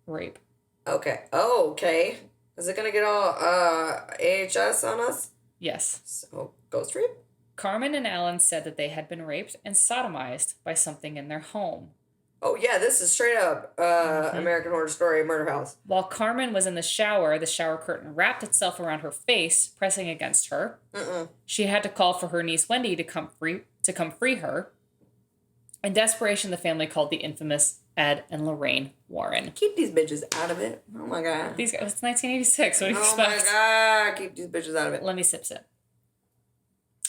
Rape. Okay. Oh, okay. Is it going to get all AHS on us? Yes. So, ghost rape? Carmen and Alan said that they had been raped and sodomized by something in their home. Oh, yeah, this is straight up American Horror Story Murder House. While Carmen was in the shower curtain wrapped itself around her face, pressing against her. She had to call for her niece Wendy to come free her. In desperation, the family called the infamous Ed and Lorraine Warren. Keep these bitches out of it. Oh, my God. It's 1986. What do you expect? Oh, my God. Keep these bitches out of it. Let me sip.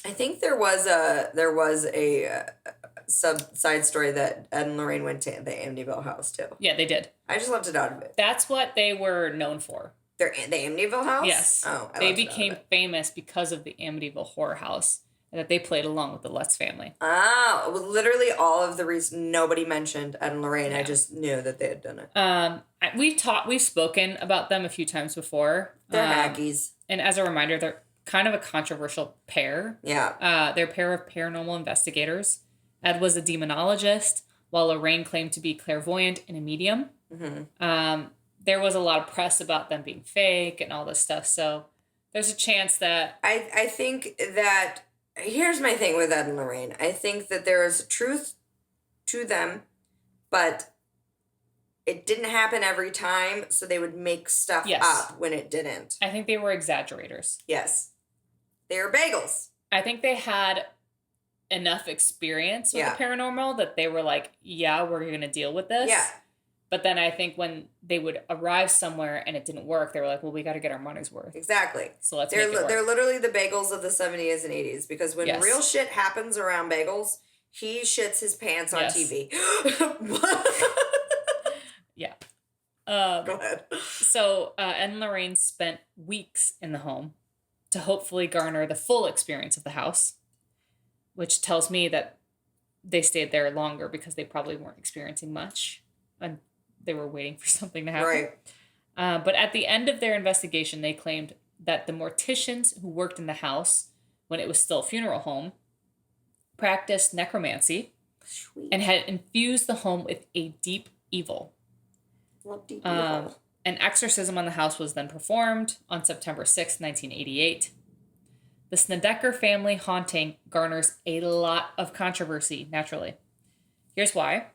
I think there was a side story that Ed and Lorraine went to the Amityville house too. Yeah, they did. I just left it out of it. That's what they were known for. The Amityville house? Yes. Oh, they became famous because of the Amityville horror house. that they played along with the Lutz family. Ah, literally all of the reason nobody mentioned Ed and Lorraine. Yeah. I just knew that they had done it. We've spoken about them a few times before. They're hackies. And as a reminder, they're kind of a controversial pair. Yeah. They're a pair of paranormal investigators. Ed was a demonologist, while Lorraine claimed to be clairvoyant and a medium. Mm-hmm. There was a lot of press about them being fake and all this stuff. So there's a chance that... I think that... Here's my thing with Ed and Lorraine. I think that there is a truth to them, but it didn't happen every time, so they would make stuff up when it didn't. I think they were exaggerators. Yes. They were bagels. I think they had enough experience with the paranormal that they were like, yeah, we're going to deal with this. Yeah. But then I think when they would arrive somewhere and it didn't work, they were like, well, we got to get our money's worth. Exactly. So let's make it work. They're literally the bagels of the 70s and 80s, because when real shit happens around bagels, he shits his pants on TV. Yeah. Go ahead. So Ed and Lorraine spent weeks in the home to hopefully garner the full experience of the house, which tells me that they stayed there longer because they probably weren't experiencing much and they were waiting for something to happen. Right. But at the end of their investigation, they claimed that the morticians who worked in the house when it was still a funeral home practiced necromancy and had infused the home with a deep evil. What deep evil? An exorcism on the house was then performed on September 6, 1988. The Snedeker family haunting garners a lot of controversy, naturally. Here's why.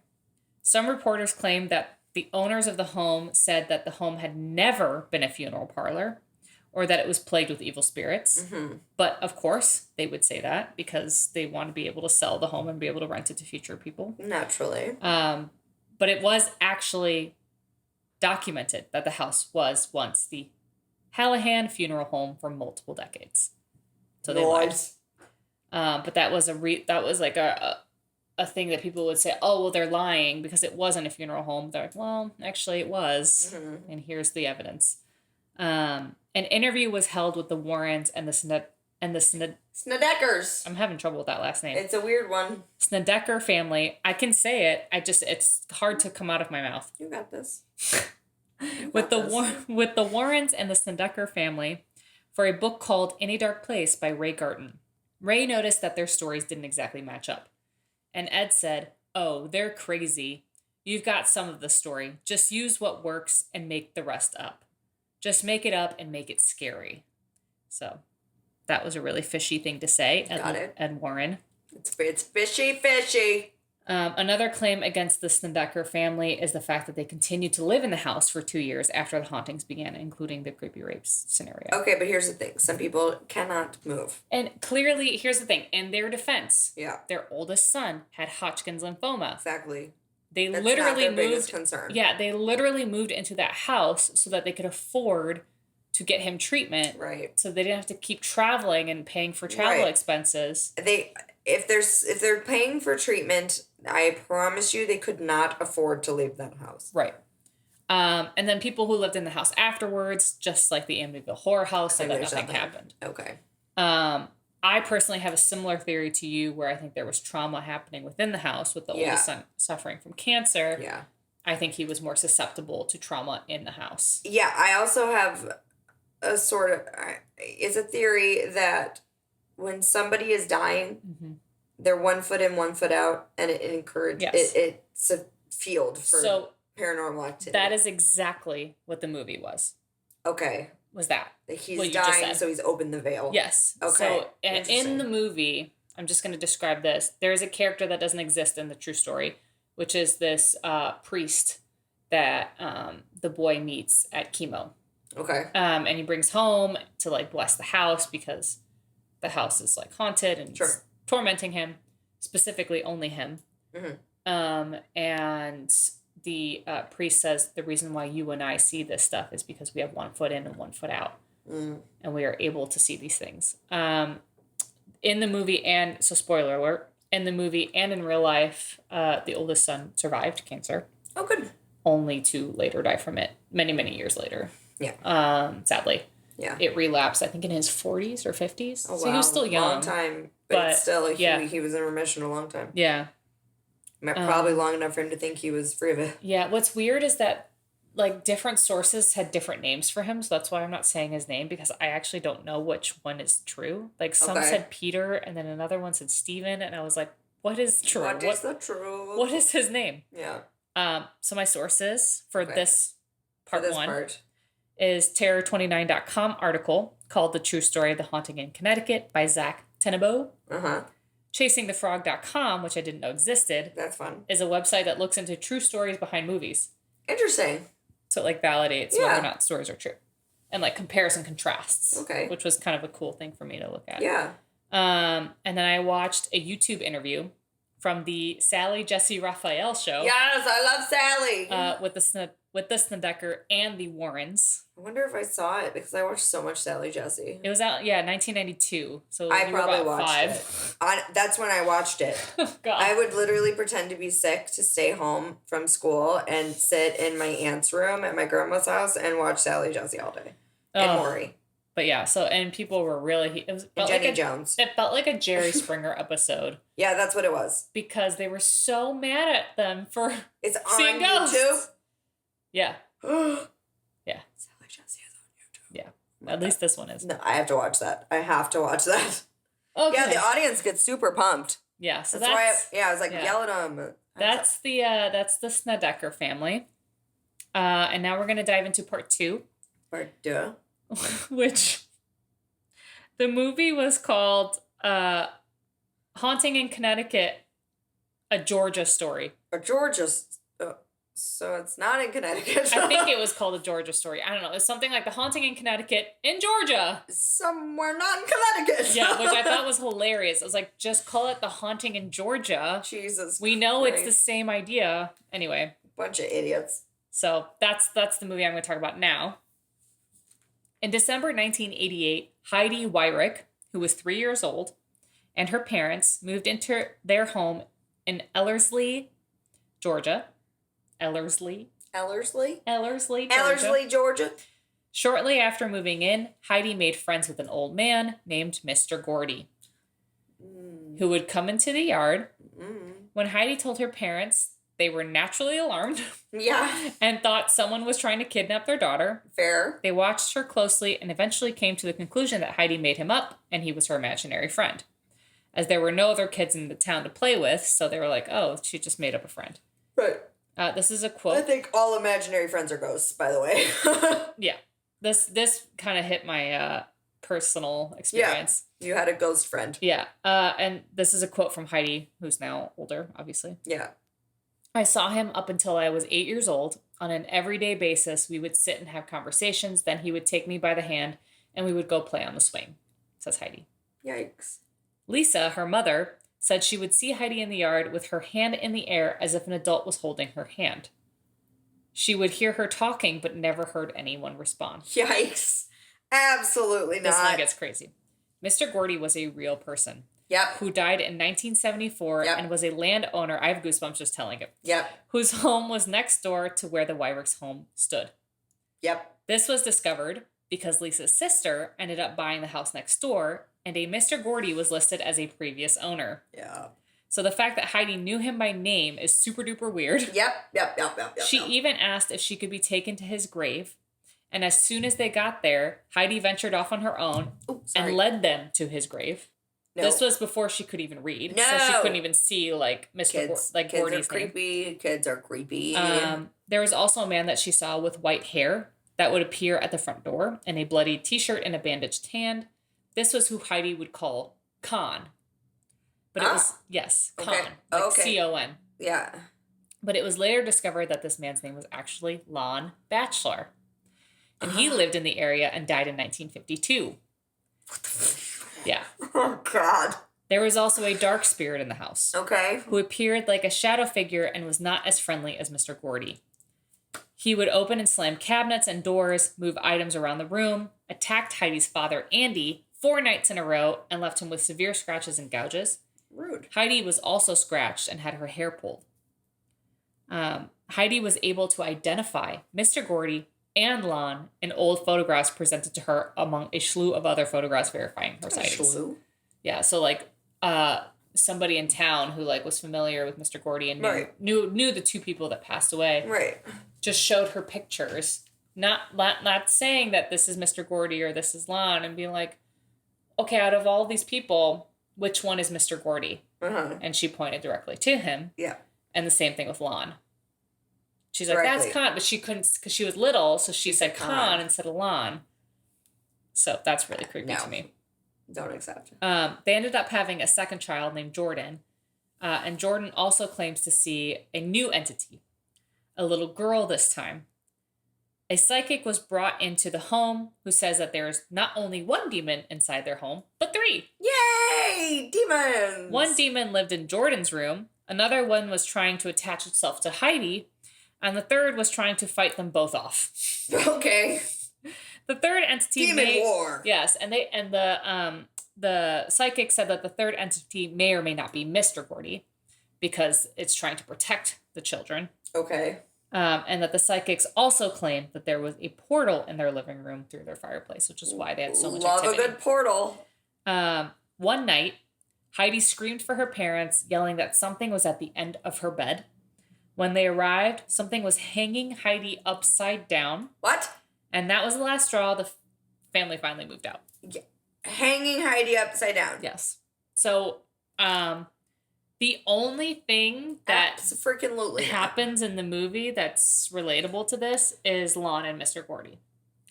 Some reporters claim that the owners of the home said that the home had never been a funeral parlor or that it was plagued with evil spirits. Mm-hmm. But, of course, they would say that because they want to be able to sell the home and be able to rent it to future people. Naturally. But it was actually documented that the house was once the Hallahan funeral home for multiple decades. So they lied. But that was like a thing that people would say, oh, well, they're lying because it wasn't a funeral home. They're like, well, actually it was. Mm-hmm. And here's the evidence. An interview was held with the Warrens and the Snedekers. I'm having trouble with that last name. It's a weird one. Snedeker family. I can say it. It's hard to come out of my mouth. You got this. With the Warrens and the Snedeker family for a book called In a Dark Place by Ray Garton. Ray noticed that their stories didn't exactly match up. And Ed said, oh, they're crazy. You've got some of the story. Just use what works and make the rest up. Just make it up and make it scary. So that was a really fishy thing to say. Ed Warren. It's fishy. Another claim against the Snedeker family is the fact that they continued to live in the house for 2 years after the hauntings began, including the creepy rapes scenario. Okay, but here's the thing. Some people cannot move. And clearly, here's the thing. In their defense, their oldest son had Hodgkin's lymphoma. Exactly. That's literally not their biggest concern. Yeah, they literally moved into that house so that they could afford to get him treatment. Right. So they didn't have to keep traveling and paying for travel expenses. If they're paying for treatment, I promise you they could not afford to leave that house. Right. And then people who lived in the house afterwards, just like the Amityville Horror House, said that nothing happened. Okay. I personally have a similar theory to you where I think there was trauma happening within the house with the oldest son suffering from cancer. Yeah. I think he was more susceptible to trauma in the house. Yeah, I also have a sort of... It's a theory that when somebody is dying, mm-hmm. they're 1 foot in, 1 foot out, and it encourages... Yes. It's a field for paranormal activity. That is exactly what the movie was. Okay. Was that. He's dying, so he's opened the veil. Yes. Okay. So in the movie, I'm just going to describe this. There is a character that doesn't exist in the true story, which is this priest that the boy meets at chemo. Okay. And he brings home to like bless the house because the house is like haunted and tormenting him, specifically only him. Mm-hmm. And the priest says the reason why you and I see this stuff is because we have 1 foot in and 1 foot out. Mm. And we are able to see these things. In the movie, and so spoiler alert, in the movie and in real life, the oldest son survived cancer. Oh, good. Only to later die from it many, many years later. Yeah. Sadly. Yeah. It relapsed, I think, in his 40s or 50s. Oh, wow. So he was still young. Long time But still, he was in remission a long time. Yeah. Probably long enough for him to think he was free of it. Yeah. What's weird is that, like, different sources had different names for him. So that's why I'm not saying his name, because I actually don't know which one is true. Like, some said Peter, and then another one said Stephen. And I was like, what is true? What is the truth? What is his name? Yeah. So my sources for this part is terror29.com article called The True Story of the Haunting in Connecticut by Zach Tenebeau. ChasingTheFrog.com, which I didn't know existed. That's fun. Is a website that looks into true stories behind movies. Interesting. So it, like, validates whether or not stories are true. And, like, compares and contrasts. Okay. Which was kind of a cool thing for me to look at. Yeah. And then I watched a YouTube interview from the Sally Jesse Raphael show. Yes, I love Sally. With the Snedeker and the Warrens. I wonder if I saw it, because I watched so much Sally Jesse. It was out, 1992. So I probably watched 5. That's when I watched it. God. I would literally pretend to be sick to stay home from school and sit in my aunt's room at my grandma's house and watch Sally Jesse all day. And Maury. But yeah, and people were really... Jenny Jones. It felt like a Jerry Springer episode. Yeah, that's what it was. Because they were so mad at them for seeing ghosts. YouTube? Yeah. Yeah. Sally Jesse is on YouTube. Yeah. At least this one is. No, I have to watch that. Okay. Yeah, the audience gets super pumped. Yeah, so that's why I was like, yell at them. That's the Snedeker family. And now we're going to dive into part 2. Part 2. Which the movie was called Haunting in Connecticut, a Georgia Story. So it's not in Connecticut. I think it was called A Georgia Story. I don't know. It's something like The Haunting in Connecticut in Georgia. Somewhere not in Connecticut. Yeah, which I thought was hilarious. I was like, just call it The Haunting in Georgia. Jesus We know Christ. It's the same idea. Anyway. Bunch of idiots. So that's the movie I'm going to talk about now. In December 1988, Heidi Wyrick, who was 3 years old, and her parents moved into their home in Ellerslie, Georgia. Ellerslie, Georgia. Shortly after moving in, Heidi made friends with an old man named Mr. Gordy, who would come into the yard. When Heidi told her parents, they were naturally alarmed. Yeah. And thought someone was trying to kidnap their daughter. Fair. They watched her closely and eventually came to the conclusion that Heidi made him up and he was her imaginary friend. As there were no other kids in the town to play with, so they were like, oh, she just made up a friend. Right. This is a quote. I think all imaginary friends are ghosts, by the way. Yeah. This kind of hit my personal experience. Yeah. You had a ghost friend. Yeah. And this is a quote from Heidi, who's now older, obviously. Yeah. I saw him up until I was 8 years old. On an everyday basis, we would sit and have conversations. Then he would take me by the hand and we would go play on the swing, says Heidi. Yikes. Lisa, her mother, said she would see Heidi in the yard with her hand in the air as if an adult was holding her hand. She would hear her talking, but never heard anyone respond. Yikes. Absolutely not. This one gets crazy. Mr. Gordy was a real person. Yep. Who died in 1974 and was a landowner. I have goosebumps just telling it. Yep. Whose home was next door to where the Wyrick's home stood. Yep. This was discovered because Lisa's sister ended up buying the house next door, and a Mr. Gordy was listed as a previous owner. Yeah. So the fact that Heidi knew him by name is super duper weird. Yep. She even asked if she could be taken to his grave. And as soon as they got there, Heidi ventured off on her own and led them to his grave. No. This was before she could even read. No. So she couldn't even see, like, Gordy's name. Kids are creepy. There was also a man that she saw with white hair that would appear at the front door and a bloody t-shirt and a bandaged hand. This was who Heidi would call Con. But it was, Con. Like C-O-N. Yeah. But it was later discovered that this man's name was actually Lon Batchelor. And he lived in the area and died in 1952. What the Yeah. Oh, God. There was also a dark spirit in the house. Okay. Who appeared like a shadow figure and was not as friendly as Mr. Gordy. He would open and slam cabinets and doors, move items around the room, attacked Heidi's father, Andy, 4 nights in a row, and left him with severe scratches and gouges. Rude. Heidi was also scratched and had her hair pulled. Heidi was able to identify Mr. Gordy and Lon in old photographs presented to her among a slew of other photographs verifying her sightings. Yeah, so like somebody in town who like was familiar with Mr. Gordy and knew the two people that passed away. Right. Just showed her pictures, not saying that this is Mr. Gordy or this is Lon, and being like, okay, out of all these people, which one is Mr. Gordy? Uh-huh. And she pointed directly to him. Yeah. And the same thing with Lon. She's like, that's Con, but she couldn't because she was little, so she said Con instead of Lon. So that's really creepy to me. Don't accept. They ended up having a second child named Jordan. And Jordan also claims to see a new entity, a little girl this time. A psychic was brought into the home who says that there is not only one demon inside their home, but 3. Yay! Demons! One demon lived in Jordan's room. Another one was trying to attach itself to Heidi. And the third was trying to fight them both off. Okay. The third entity Demon war. Yes, and the psychic said that the third entity may or may not be Mr. Gordy because it's trying to protect the children. Okay. And that the psychics also claimed that there was a portal in their living room through their fireplace, which is why they had so much activity. Love a good portal. One night, Heidi screamed for her parents, yelling that something was at the end of her bed. When they arrived, something was hanging Heidi upside down. What? And that was the last straw. The family finally moved out. Yeah. Hanging Heidi upside down. Yes. So, the only thing that happens in the movie that's relatable to this is Lon and Mr. Gordy.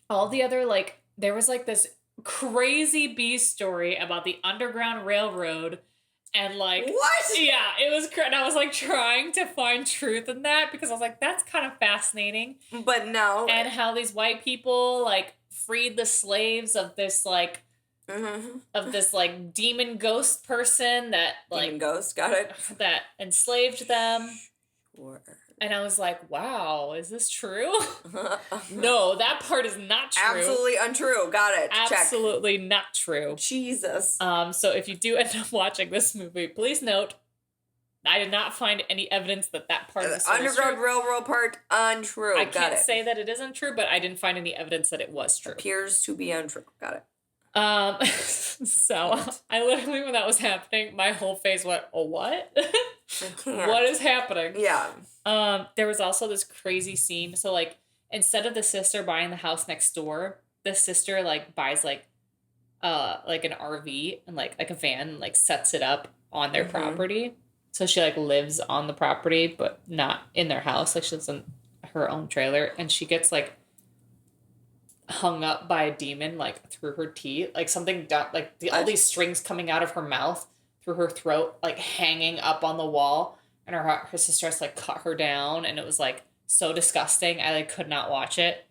All the other, like, there was, like, this crazy B story about the Underground Railroad. And, like... What? Yeah, it was... And I was, like, trying to find truth in that because I was like, that's kind of fascinating. But no. And how these white people, like, freed the slaves of this, like... Mm-hmm. Of this, like, demon ghost person that, like... Demon ghost, got it. That enslaved them. Sure. And I was like, wow, is this true? No, that part is not true. Absolutely untrue. Got it. Absolutely not true. Jesus. So if you do end up watching this movie, please note, I did not find any evidence that part of the story is true. Underground Railroad part, untrue. I can't say that it isn't true, but I didn't find any evidence that it was true. Appears to be untrue. Got it. So I literally, when that was happening, my whole face went, oh, what? What is happening? Yeah. There was also this crazy scene. So, like, instead of the sister buying the house next door, the sister, like, buys, like an RV and, like a van and, like, sets it up on their property. So she, like, lives on the property, but not in their house. Like, she lives in her own trailer. And she gets, like, hung up by a demon, like, through her teeth. Like, something, like, all these strings coming out of her mouth through her throat, like, hanging up on the wall. And her sister has to, like, cut her down. And it was, like, so disgusting. I, like, could not watch it.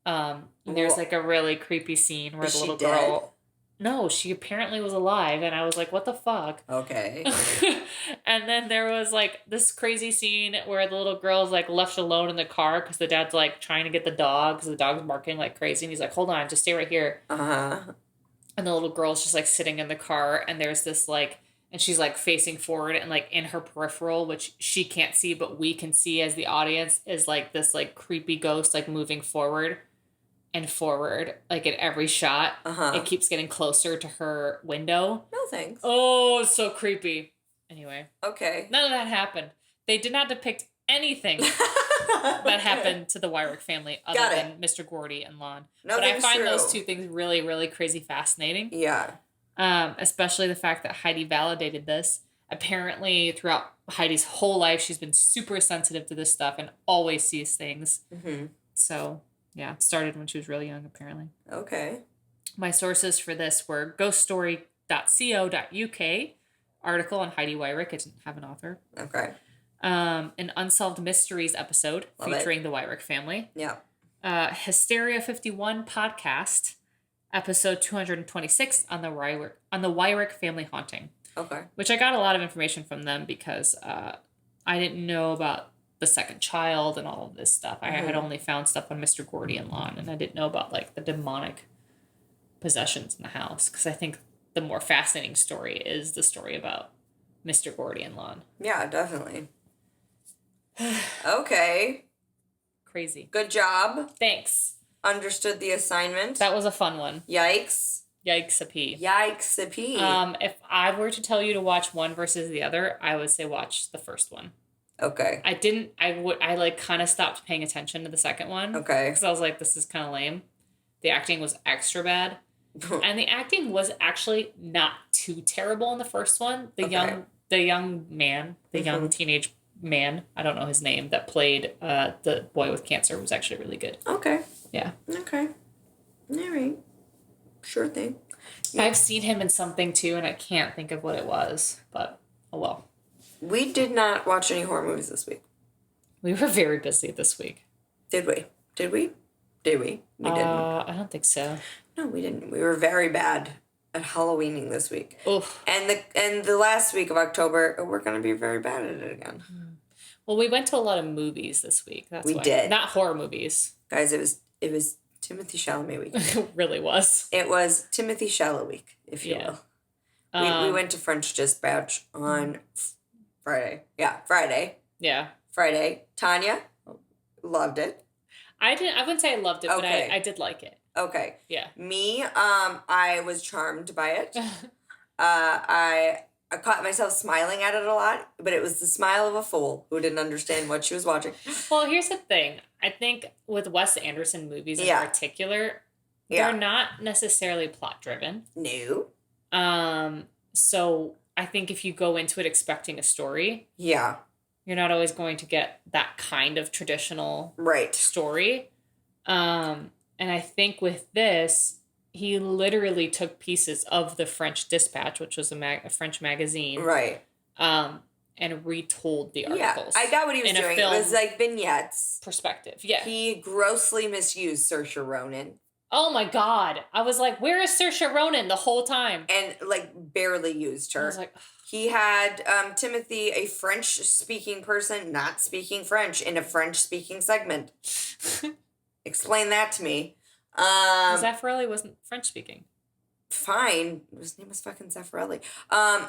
And there's, like, a really creepy scene where the little girl... No, she apparently was alive. And I was like, what the fuck? Okay. And then there was, like, this crazy scene where the little girl's, like, left alone in the car because the dad's, like, trying to get the dog because the dog's barking like crazy. And he's like, hold on, just stay right here. Uh-huh. And the little girl's just, like, sitting in the car. And there's this, like... And she's, like, facing forward and, like, in her peripheral, which she can't see, but we can see as the audience, is, like, this, like, creepy ghost, like, moving forward and forward, like, in every shot. Uh-huh. It keeps getting closer to her window. No thanks. Oh, it's so creepy. Anyway. Okay. None of that happened. They did not depict anything that happened to the Wyrick family other than Mr. Gordy and Lon. But I find those two things really, really crazy fascinating. Yeah. Especially the fact that Heidi validated this. Apparently, throughout Heidi's whole life, she's been super sensitive to this stuff and always sees things. Mm-hmm. So, yeah, it started when she was really young, apparently. Okay. My sources for this were ghoststory.co.uk, article on Heidi Wyrick. It didn't have an author. Okay. An Unsolved Mysteries episode featuring the Wyrick family. Yeah. Hysteria 51 podcast. Episode 226 on the Wyrick family haunting. Okay. Which I got a lot of information from them because I didn't know about the second child and all of this stuff. I had only found stuff on Mr. Gordy and Lon, and I didn't know about, like, the demonic possessions in the house because I think the more fascinating story is the story about Mr. Gordy and Lon. Yeah, definitely. Okay. Crazy. Good job. Thanks. Understood the assignment. That was a fun one. Yikes. Yikes-a-pee. Yikes-a-pee. If I were to tell you to watch one versus the other, I would say watch the first one. Okay. I like kind of stopped paying attention to the second one. Okay. Because I was like, this is kind of lame. The acting was extra bad. And the acting was actually not too terrible in the first one. The young teenage man, I don't know his name, that played the boy with cancer was actually really good. Okay. Yeah. Okay. All right. Sure thing. Yeah. I've seen him in something too, and I can't think of what it was, but oh well. We did not watch any horror movies this week. We were very busy this week. Did we? We didn't. I don't think so. No, we didn't. We were very bad at Halloweening this week. Oof. And the last week of October, we're going to be very bad at it again. Well, we went to a lot of movies this week. That's why. We did. Not horror movies. Guys, it was Timothy Chalamet week. It really was. It was Timothy Chalamet week, if you will. We went to French Dispatch on Friday. Yeah, Friday. Yeah. Friday. Tanya loved it. I wouldn't say I loved it, okay. But I did like it. Okay. Yeah. Me, I was charmed by it. I caught myself smiling at it a lot, but it was the smile of a fool who didn't understand what she was watching. Well, here's the thing. I think with Wes Anderson movies in particular, they're not necessarily plot driven. No. So I think if you go into it expecting a story, you're not always going to get that kind of traditional story. And I think with this, he literally took pieces of the French Dispatch, which was a French magazine. Right. And retold the articles. Yeah, I got what he was doing. It was like vignettes. Perspective, yeah. He grossly misused Saoirse Ronan. Oh my God. I was like, where is Saoirse Ronan the whole time? And like barely used her. I was like... He had Timothy, a French-speaking person, not speaking French in a French-speaking segment. Explain that to me. Zaffarelli wasn't French-speaking. Fine. His name was fucking Zaffarelli.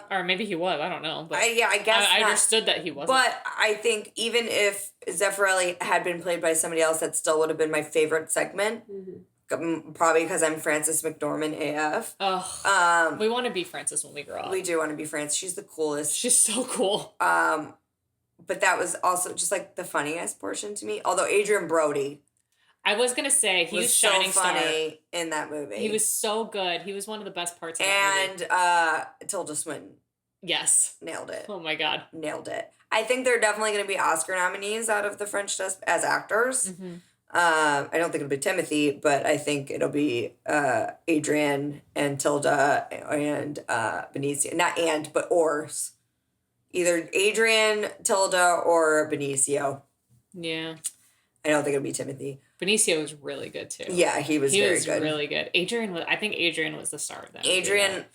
Or maybe he was. I don't know. But I guess I understood that he wasn't. But I think even if Zaffarelli had been played by somebody else, that still would have been my favorite segment. Mm-hmm. Probably because I'm Frances McDormand AF. Oh, we want to be Frances when we grow up. We do want to be Frances. She's the coolest. She's so cool. But that was also just like the funniest portion to me. Although Adrian Brody, I was gonna say he was shining so funny in that movie. He was so good. He was one of the best parts of that movie. And Tilda Swinton. Yes, nailed it. Oh my God, nailed it. I think they're definitely going to be Oscar nominees out of the French Dispatch as actors. Mm-hmm. I don't think it'll be Timothy, but I think it'll be Adrian and Tilda and Benicio. Not and, but ors. Either Adrian, Tilda, or Benicio. Yeah. I don't think it'll be Timothy. Benicio was really good too. Yeah, he was very good. He was really good. I think Adrian was the star of that. Adrian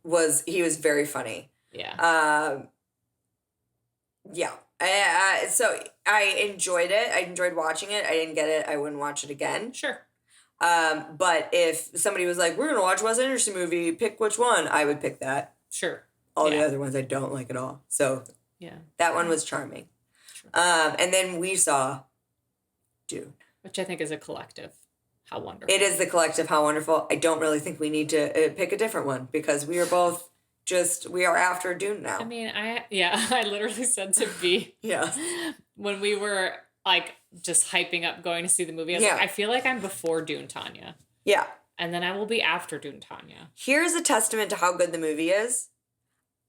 was very funny. Yeah. Yeah. So I enjoyed it. I enjoyed watching it. I didn't get it. I wouldn't watch it again. Sure. But if somebody was like, we're going to watch a Wes Anderson movie, pick which one, I would pick that. Sure. All the other ones I don't like at all. So that one was charming. Sure. And then we saw Dune. Which I think is a collective. How wonderful. It is the collective. How wonderful. I don't really think we need to pick a different one because we are both we are after Dune now. I mean, I literally said to B. When we were like just hyping up going to see the movie, I was like, I feel like I'm before Dune, Tanya. Yeah. And then I will be after Dune, Tanya. Here's a testament to how good the movie is.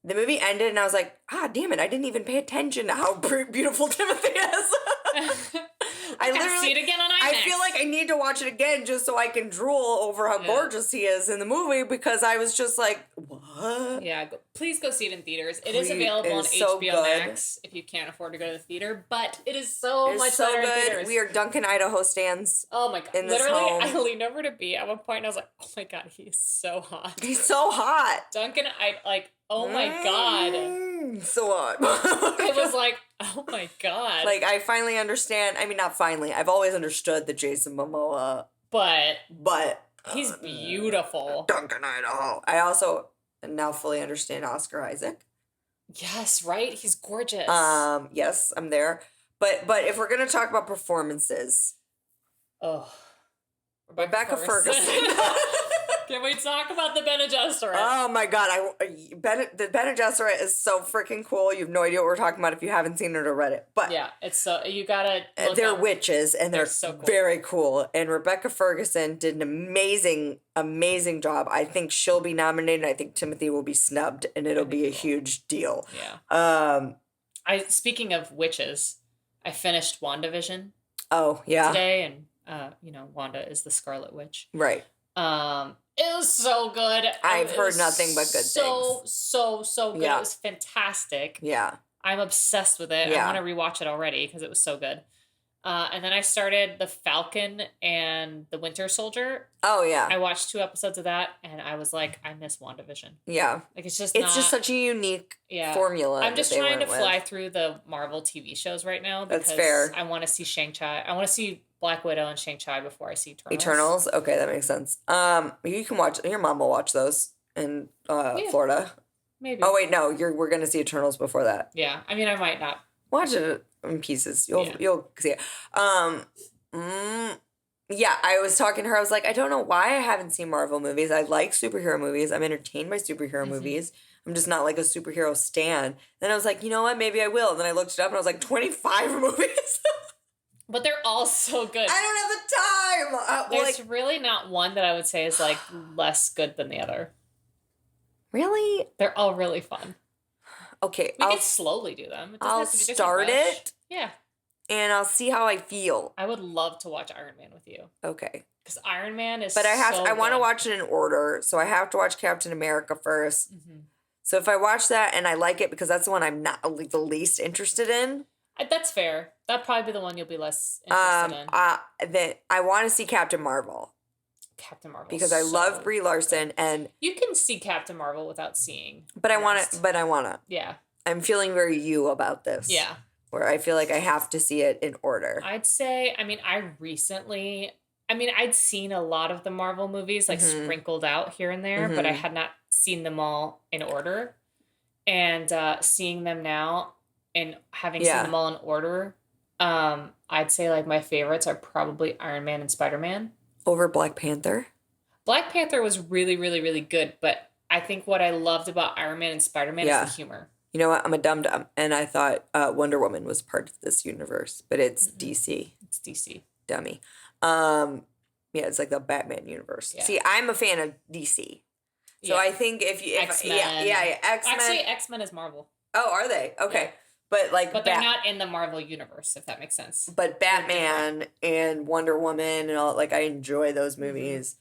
The movie ended and I was like, damn it, I didn't even pay attention to how beautiful Timothy is. I literally see it again on IMAX. I feel like I need to watch it again just so I can drool over how gorgeous he is in the movie because I was just like, what? Yeah, please go see it in theaters. It is available on HBO Max if you can't afford to go to the theater, but it is so much better in theaters. We are Duncan, Idaho stands. Oh my God. Literally, I leaned over to B at one point and I was like, oh my God, he is so hot. He's so hot. Duncan, oh my God. So hot. It was like, oh my God. Like, I finally understand. I mean, not finally. I've always understood that Jason Momoa. But. He's beautiful. Duncan, Idaho. I also now fully understand Oscar Isaac. Yes, right? He's gorgeous. Yes, I'm there. But if we're going to talk about performances. Oh. Rebecca Ferguson. Can we talk about the Bene Gesserit? Oh my god, the Bene Gesserit is so freaking cool. You have no idea what we're talking about if you haven't seen it or read it. But yeah, it's so you gotta. They're witches and they're so cool. Very cool. And Rebecca Ferguson did an amazing job. I think she'll be nominated. I think Timothy will be snubbed, and it'll be a huge deal. Yeah. Speaking of witches, I finished WandaVision. Oh yeah. Today, and Wanda is the Scarlet Witch. Right. It was so good. I've heard nothing but good things. So good. Yeah. It was fantastic. Yeah. I'm obsessed with it. Yeah. I want to rewatch it already because it was so good. And then I started The Falcon and the Winter Soldier. Oh, yeah. I watched 2 episodes of that, and I was like, I miss WandaVision. Yeah. Like, it's just such a unique formula. I'm just trying to fly through the Marvel TV shows right now. Because that's fair. I want to see Shang-Chi. I want to see Black Widow and Shang-Chi before I see Eternals. Eternals? Okay, that makes sense. You can watch, your mom will watch those in Florida. Maybe. Oh, wait, no, we're going to see Eternals before that. Yeah, I mean, I might not. Watch it in pieces. You'll see it. Yeah, I was talking to her. I was like, I don't know why I haven't seen Marvel movies. I like superhero movies. I'm entertained by superhero movies. I'm just not like a superhero stan. Then I was like, you know what? Maybe I will. And then I looked it up and I was like, 25 movies. But they're all so good. I don't have the time. There's really not one that I would say is like less good than the other. Really? They're all really fun. Okay. We can slowly do them. I'll start it. Yeah. And I'll see how I feel. I would love to watch Iron Man with you. Okay. Because Iron Man is But I want to watch it in order. So I have to watch Captain America first. Mm-hmm. So if I watch that and I like it, because that's the one I'm not like the least interested in. That's fair. That'd probably be the one you'll be less interested in. Then I want to see Captain Marvel. Captain Marvel. Because I love Brie Larson and you can see Captain Marvel without seeing. But I want to. Yeah. I'm feeling very you about this. Yeah. Where I feel like I have to see it in order. I'd say, I'd seen a lot of the Marvel movies like sprinkled out here and there, but I had not seen them all in order. And seeing them now and having seen them all in order, I'd say like my favorites are probably Iron Man and Spider-Man. Over Black Panther? Black Panther was really, really, really good, but I think what I loved about Iron Man and Spider-Man is the humor. You know what? I'm a dum-dum, and I thought Wonder Woman was part of this universe, but it's DC. It's DC. Dummy. Yeah, it's like the Batman universe. Yeah. See, I'm a fan of DC. So I think if X-Men. X-Men. Actually, X-Men is Marvel. Oh, are they? Okay. Yeah. But they're not in the Marvel universe, if that makes sense. But Batman and Wonder Woman and all, like, I enjoy those movies.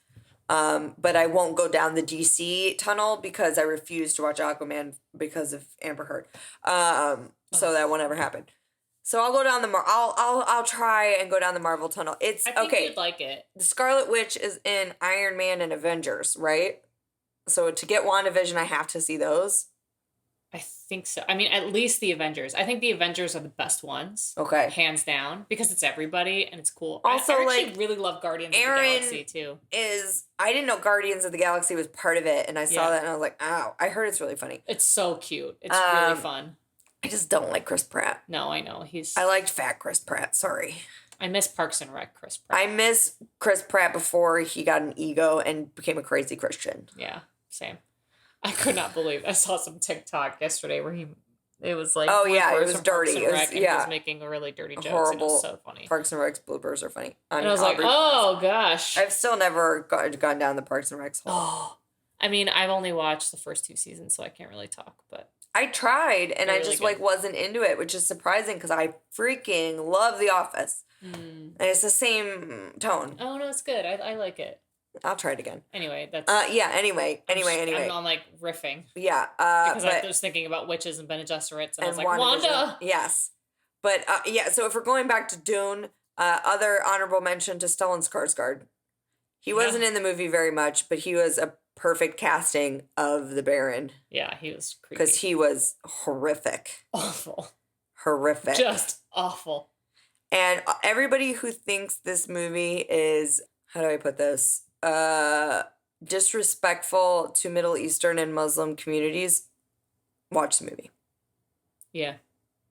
But I won't go down the DC tunnel because I refuse to watch Aquaman because of Amber Heard. So that won't ever happen. So I'll go down I'll try and go down the Marvel tunnel. I think you'd like it. The Scarlet Witch is in Iron Man and Avengers, right? So to get WandaVision, I have to see those. I think so. I mean, at least the Avengers. I think the Avengers are the best ones. Okay. Hands down. Because it's everybody and it's cool. Also, I actually really love Guardians of the Galaxy, too. I didn't know Guardians of the Galaxy was part of it. And I saw that and I was like, ow. I heard it's really funny. It's so cute. It's really fun. I just don't like Chris Pratt. No, I know. I liked fat Chris Pratt. Sorry. I miss Parks and Rec Chris Pratt. I miss Chris Pratt before he got an ego and became a crazy Christian. Yeah, same. I could not believe I saw some TikTok yesterday where it was like it was dirty. He was making a really dirty jokes. Horrible. And it was so funny. Parks and Rec's bloopers are funny. And I was like, oh gosh. I've still never gone down the Parks and Rec's hole. I mean, I've only watched the first 2 seasons, so I can't really talk. But I tried, and I just wasn't into it, which is surprising because I freaking love The Office, and it's the same tone. Oh no, it's good. I like it. I'll try it again. Anyway, that's... Anyway. I'm on, like, riffing. Yeah. Because I was thinking about witches and Bene Gesserits, and I was like, Wanda! Yes. But, so if we're going back to Dune, other honorable mention to Stellan Skarsgård. He wasn't in the movie very much, but he was a perfect casting of the Baron. Yeah, he was creepy. Because he was horrific. Awful. Horrific. Just awful. And everybody who thinks this movie is... How do I put this? Disrespectful to Middle Eastern and Muslim communities, watch the movie. Yeah.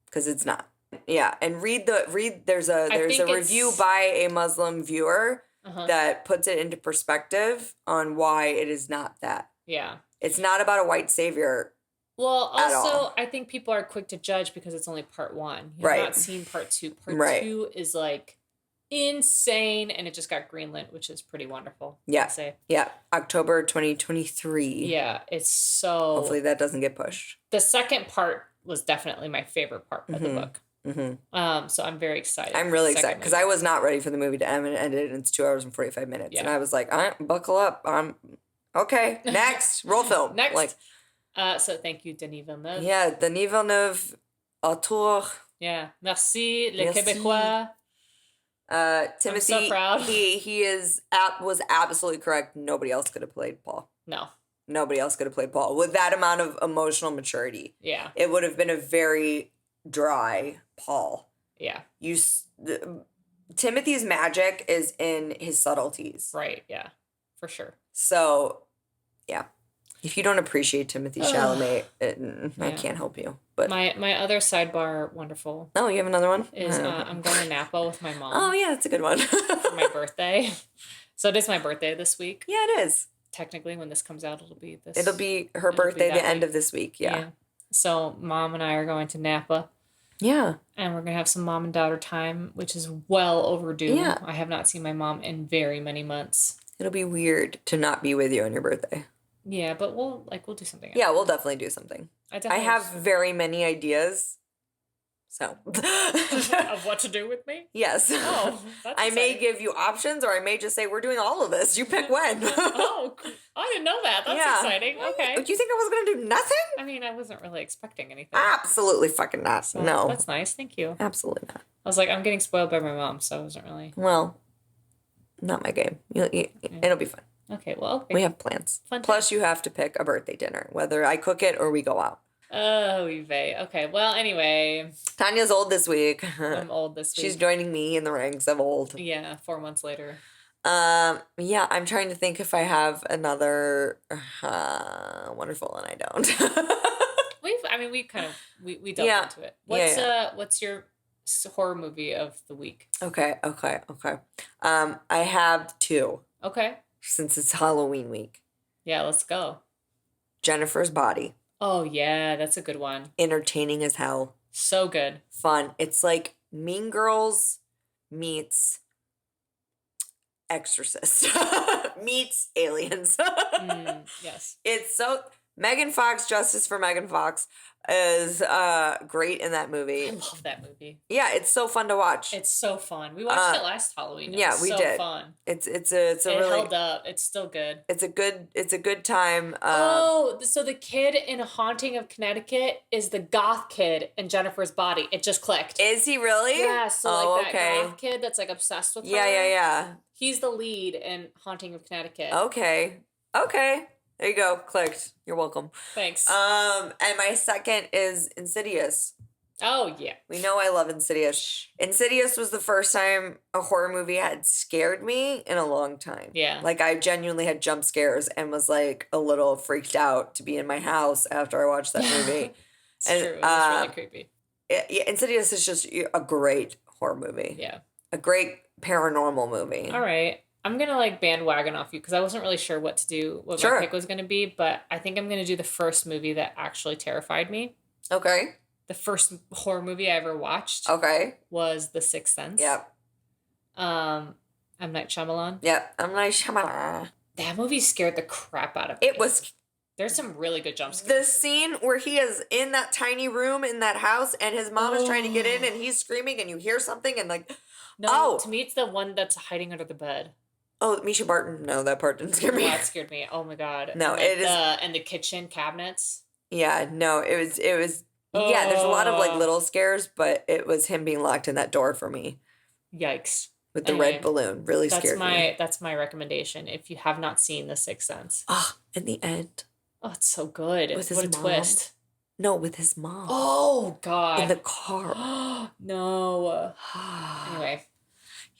Because it's not. Yeah, and read there's a review by a Muslim viewer that puts it into perspective on why it is not that. Yeah. It's not about a white savior. Well, also, I think people are quick to judge because it's only part 1. You have not seen part 2. Part 2 is like insane, and it just got greenlit, which is pretty wonderful. Yeah. Yeah. October 2023. Yeah. It's so... Hopefully that doesn't get pushed. The second part was definitely my favorite part of the book. So I'm very excited. I'm really excited because I was not ready for the movie to end, and it ended, and it's 2 hours and 45 minutes. Yeah. And I was like, all right, buckle up. Okay, next. Roll film. Next. Like, so thank you, Denis Villeneuve. Yeah, Denis Villeneuve, auteur. Yeah. Merci, les Québécois. Timothy, I'm so proud. He was absolutely correct. Nobody else could have played Paul. No. Nobody else could have played Paul with that amount of emotional maturity. Yeah. It would have been a very dry Paul. Yeah. Timothy's magic is in his subtleties. Right, yeah. For sure. So, yeah. If you don't appreciate Timothée Chalamet, I can't help you. But my other sidebar, wonderful. Oh, you have another one? Is I'm going to Napa with my mom. Oh, yeah, that's a good one. For my birthday. So it is my birthday this week. Yeah, it is. Technically, when this comes out, it'll be her birthday the end of this week, yeah. So Mom and I are going to Napa. Yeah. And we're going to have some mom and daughter time, which is well overdue. Yeah. I have not seen my mom in very many months. It'll be weird to not be with you on your birthday. Yeah, but we'll do something else. Yeah, we'll definitely do something. I have very many ideas. So. Of what to do with me? Yes. Oh, that's I may give you options, or I may just say, we're doing all of this. You pick when. Oh, I didn't know that. That's exciting. Okay. Do you think I was going to do nothing? I mean, I wasn't really expecting anything. Absolutely fucking not. So, no. That's nice. Thank you. Absolutely not. I was like, I'm getting spoiled by my mom, so I wasn't really... Well, not my game. It'll be fun. Okay, well, okay. We have plans. Plus, you have to pick a birthday dinner, whether I cook it or we go out. Oh, Yves. Okay, well, anyway. Tanya's old this week. I'm old this week. She's joining me in the ranks of old. Yeah, 4 months later. Yeah, I'm trying to think if I have another wonderful, and I don't. we delved into it. What's your horror movie of the week? Okay. I have 2. Okay. Since it's Halloween week. Yeah, let's go. Jennifer's Body. Oh, yeah, that's a good one. Entertaining as hell. So good. Fun. It's like Mean Girls meets Exorcist meets Aliens. Yes. It's so... Megan Fox, justice for Megan Fox, is great in that movie. I love that movie. Yeah, it's so fun to watch. It's so fun. We watched it last Halloween. It was we so did. Fun. It really held up. It's still good. It's a good time. So the kid in Haunting of Connecticut is the goth kid in Jennifer's Body. It just clicked. Is he really? Yeah. So that goth kid that's like obsessed with her. Yeah. He's the lead in Haunting of Connecticut. Okay. There you go. Clicked. You're welcome. Thanks. And my second is Insidious. Oh, yeah. We know I love Insidious. Insidious was the first time a horror movie had scared me in a long time. Yeah. Like, I genuinely had jump scares and was, like, a little freaked out to be in my house after I watched that movie. It's true. It was really creepy. Insidious is just a great horror movie. Yeah. A great paranormal movie. All right. I'm going to like bandwagon off you because I wasn't really sure what to do, what my pick was going to be, but I think I'm going to do the first movie that actually terrified me. Okay. The first horror movie I ever watched. Okay. Was The Sixth Sense. Yep. M. Night Shyamalan. Yep. M. Night Shyamalan. That movie scared the crap out of me. It was... There's some really good jump scares. The scene where he is in that tiny room in that house and his mom is trying to get in and he's screaming and you hear something and like... No, to me it's the one that's hiding under the bed. Oh, Misha Barton. No, that part didn't scare me. That scared me. Oh my God. No, and it is. And the kitchen cabinets. Yeah, no, it was. Yeah, there's a lot of like little scares, but it was him being locked in that door for me. Yikes. With the red balloon. Really scared me. That's my recommendation if you have not seen The Sixth Sense. Ah, in the end. Oh, it's so good. With his mom. Twist. No, with his mom. Oh, God. In the car. No. Anyway.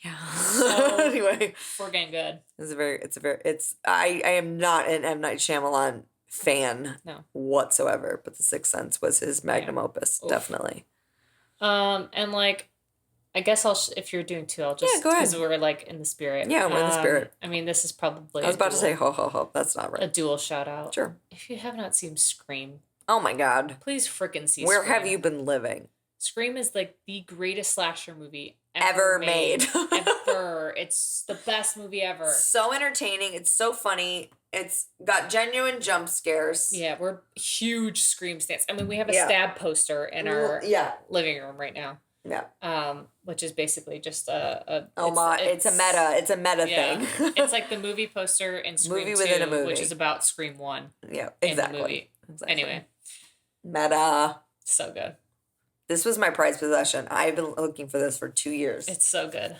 Yeah. So, anyway, we're getting good. I am not an M. Night Shyamalan fan whatsoever, but The Sixth Sense was his magnum opus, definitely. And like, I guess if you're doing 2, I'll just... go ahead. Because we're, like, in the spirit. Yeah, we're in the spirit. I mean, this is probably... I was about to say ho, ho, ho. That's not right. A dual shout-out. Sure. If you have not seen Scream... Oh, my God. Please frickin' see Where Scream. have you been living? Scream is, like, the greatest slasher movie ever made. Ever. It's the best movie ever. So entertaining. It's so funny. It's got genuine jump scares. Yeah, we're huge Scream fans. I mean, we have a stab poster in our living room right now. Yeah. Which is basically just it's a meta thing. It's like the movie poster in Scream 2, within a movie, which is about Scream 1. Yeah, exactly. In the movie. Exactly. Anyway. Meta. So good. This was my prized possession. I've been looking for this for 2 years. It's so good.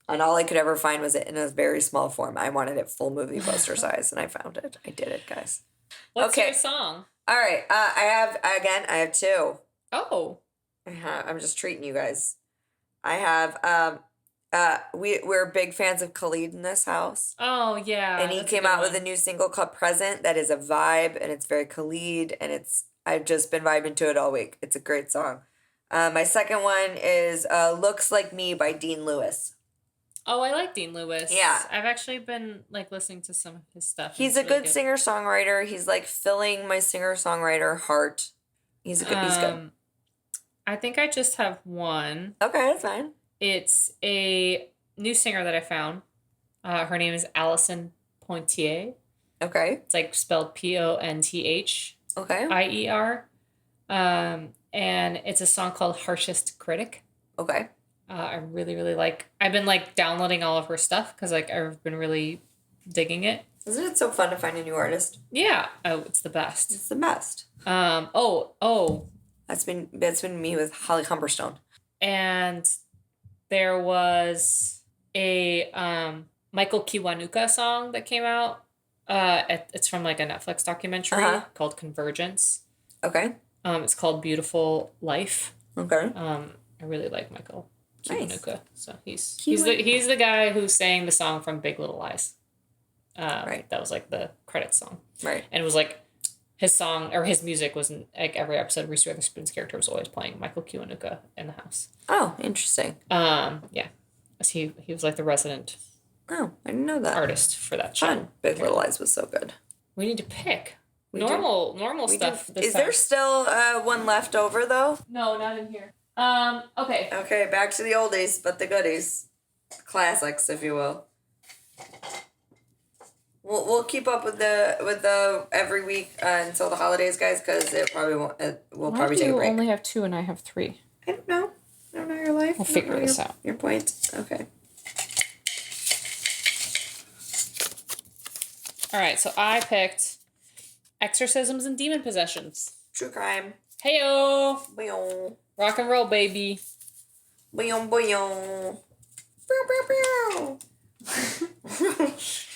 And all I could ever find was it in a very small form. I wanted it full movie poster size, and I found it. I did it, guys. What's your song? All right. I have 2. Oh. I'm just treating you guys. I have we're big fans of Khalid in this house. Oh yeah. And he came out with a new single called Present that is a vibe, and it's very Khalid, and I've just been vibing to it all week. It's a great song. My second one is Looks Like Me by Dean Lewis. Oh, I like Dean Lewis. Yeah. I've actually been like listening to some of his stuff. He's a good singer-songwriter. He's like filling my singer-songwriter heart. He's good. I think I just have one. Okay, that's fine. It's a new singer that I found. Her name is Allison Poitier. Okay. It's like spelled Ponth. Okay. IER. And it's a song called Harshest Critic. Okay. I really, really I've been like downloading all of her stuff because like I've been really digging it. Isn't it so fun to find a new artist? Yeah. Oh, it's the best. It's the best. That's been me with Holly Humberstone. And there was a Michael Kiwanuka song that came out. It's from like a Netflix documentary called Convergence. Okay. It's called Beautiful Life. Okay. I really like Michael Kiwanuka. Nice. So he's the guy who sang the song from Big Little Lies. Right. That was like the credits song. Right. And it was like his song or his music was in like every episode. Reese Witherspoon's character was always playing Michael Kiwanuka in the house. Oh, interesting. Yeah. He was like the resident. Oh, I didn't know that. Artist for that show. Fun. Big Little Lies was so good. We need to pick normal stuff. Is there still one left over though? No, not in here. Okay. Okay, back to the oldies, but the goodies, classics, if you will. We'll keep up with the every week until the holidays, guys, because it probably won't. We'll probably take a break. You only have 2 and I have 3. I don't know. I don't know your life. We'll figure this out. Your point. Okay. All right, so I picked Exorcisms and Demon Possessions. True crime. Heyo. Boing. Rock and roll, baby. Boing, boing. Pew, pew, pew.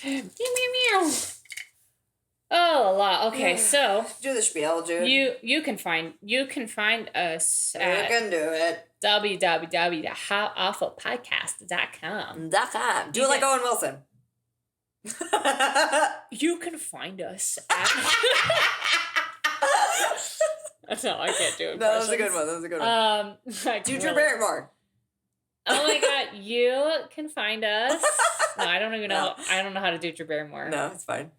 Meow, meow, meow. Oh, a lot. Okay, so do the spiel, Jude. You can find us at you can do it. www.howawfulpodcast.com. Do it like Owen Wilson. You can find us at No, I can't do it. No, that was a good one. Do Drew Barrymore. Oh my god, you can find us. No, I don't even know. I don't know how to do Drew Barrymore. No, it's fine.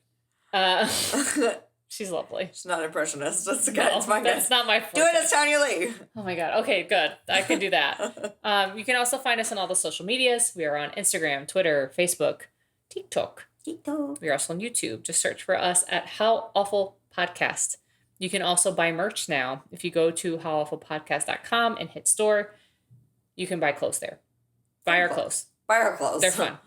She's lovely. She's not an impressionist. That's the guy. No, it's my that's not my forte. Do it as Tanya Lee. Oh my god. Okay, good. I can do that. You can also find us on all the social medias. We are on Instagram, Twitter, Facebook, TikTok. We are also on YouTube. Just search for us at How Awful Podcast. You can also buy merch now. If you go to howawfulpodcast.com and hit store, you can buy clothes there. Buy our clothes. Buy our clothes. They're fun.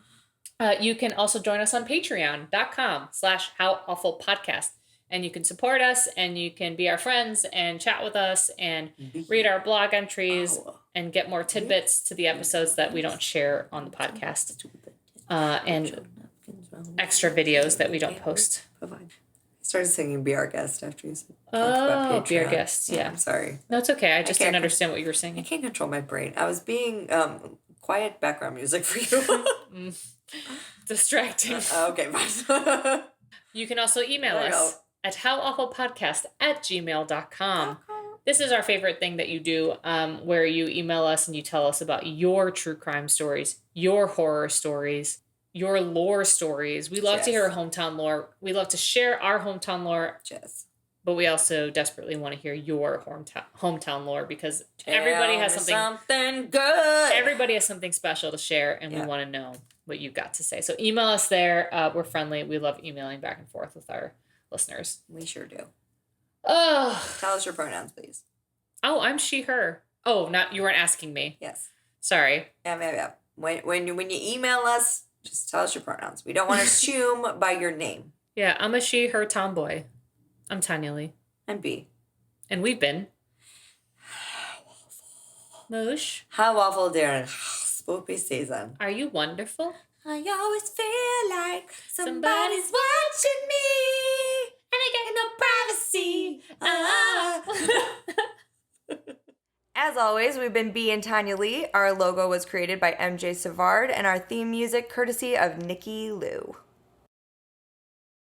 You can also join us on patreon.com/howawfulpodcast. And you can support us and you can be our friends and chat with us and read our blog entries and get more tidbits to the episodes that we don't share on the podcast. And extra videos that we don't post. I started singing Be Our Guest after you said about Patreon. Be Our Guest, yeah. I'm sorry. No, it's okay. I just didn't understand what you were singing. I can't control my brain. I was being quiet background music for you. Distracting. Okay, fine. You can also email us at howawfulpodcast@gmail.com. This is our favorite thing that you do, where you email us and you tell us about your true crime stories, your horror stories, your lore stories. We love to hear hometown lore. We love to share our hometown lore. Yes. But we also desperately want to hear your hometown lore, because everybody has something good. Everybody has something special to share, and we want to know what you've got to say. So email us there. We're friendly. We love emailing back and forth with our listeners. We sure do. Oh. Tell us your pronouns, please. Oh, I'm she, her. Oh, you weren't asking me. Yes. Sorry. Yeah. When you email us, just tell us your pronouns. We don't want to assume by your name. Yeah, I'm a she, her tomboy. I'm Tanya Lee. I'm B. And we've been... Moosh. How waffle during spooky season. Are you wonderful? I always feel like somebody's watching me. And I get no privacy. As always, we've been B and Tanya Lee. Our logo was created by MJ Savard, and our theme music courtesy of Nikki Lou.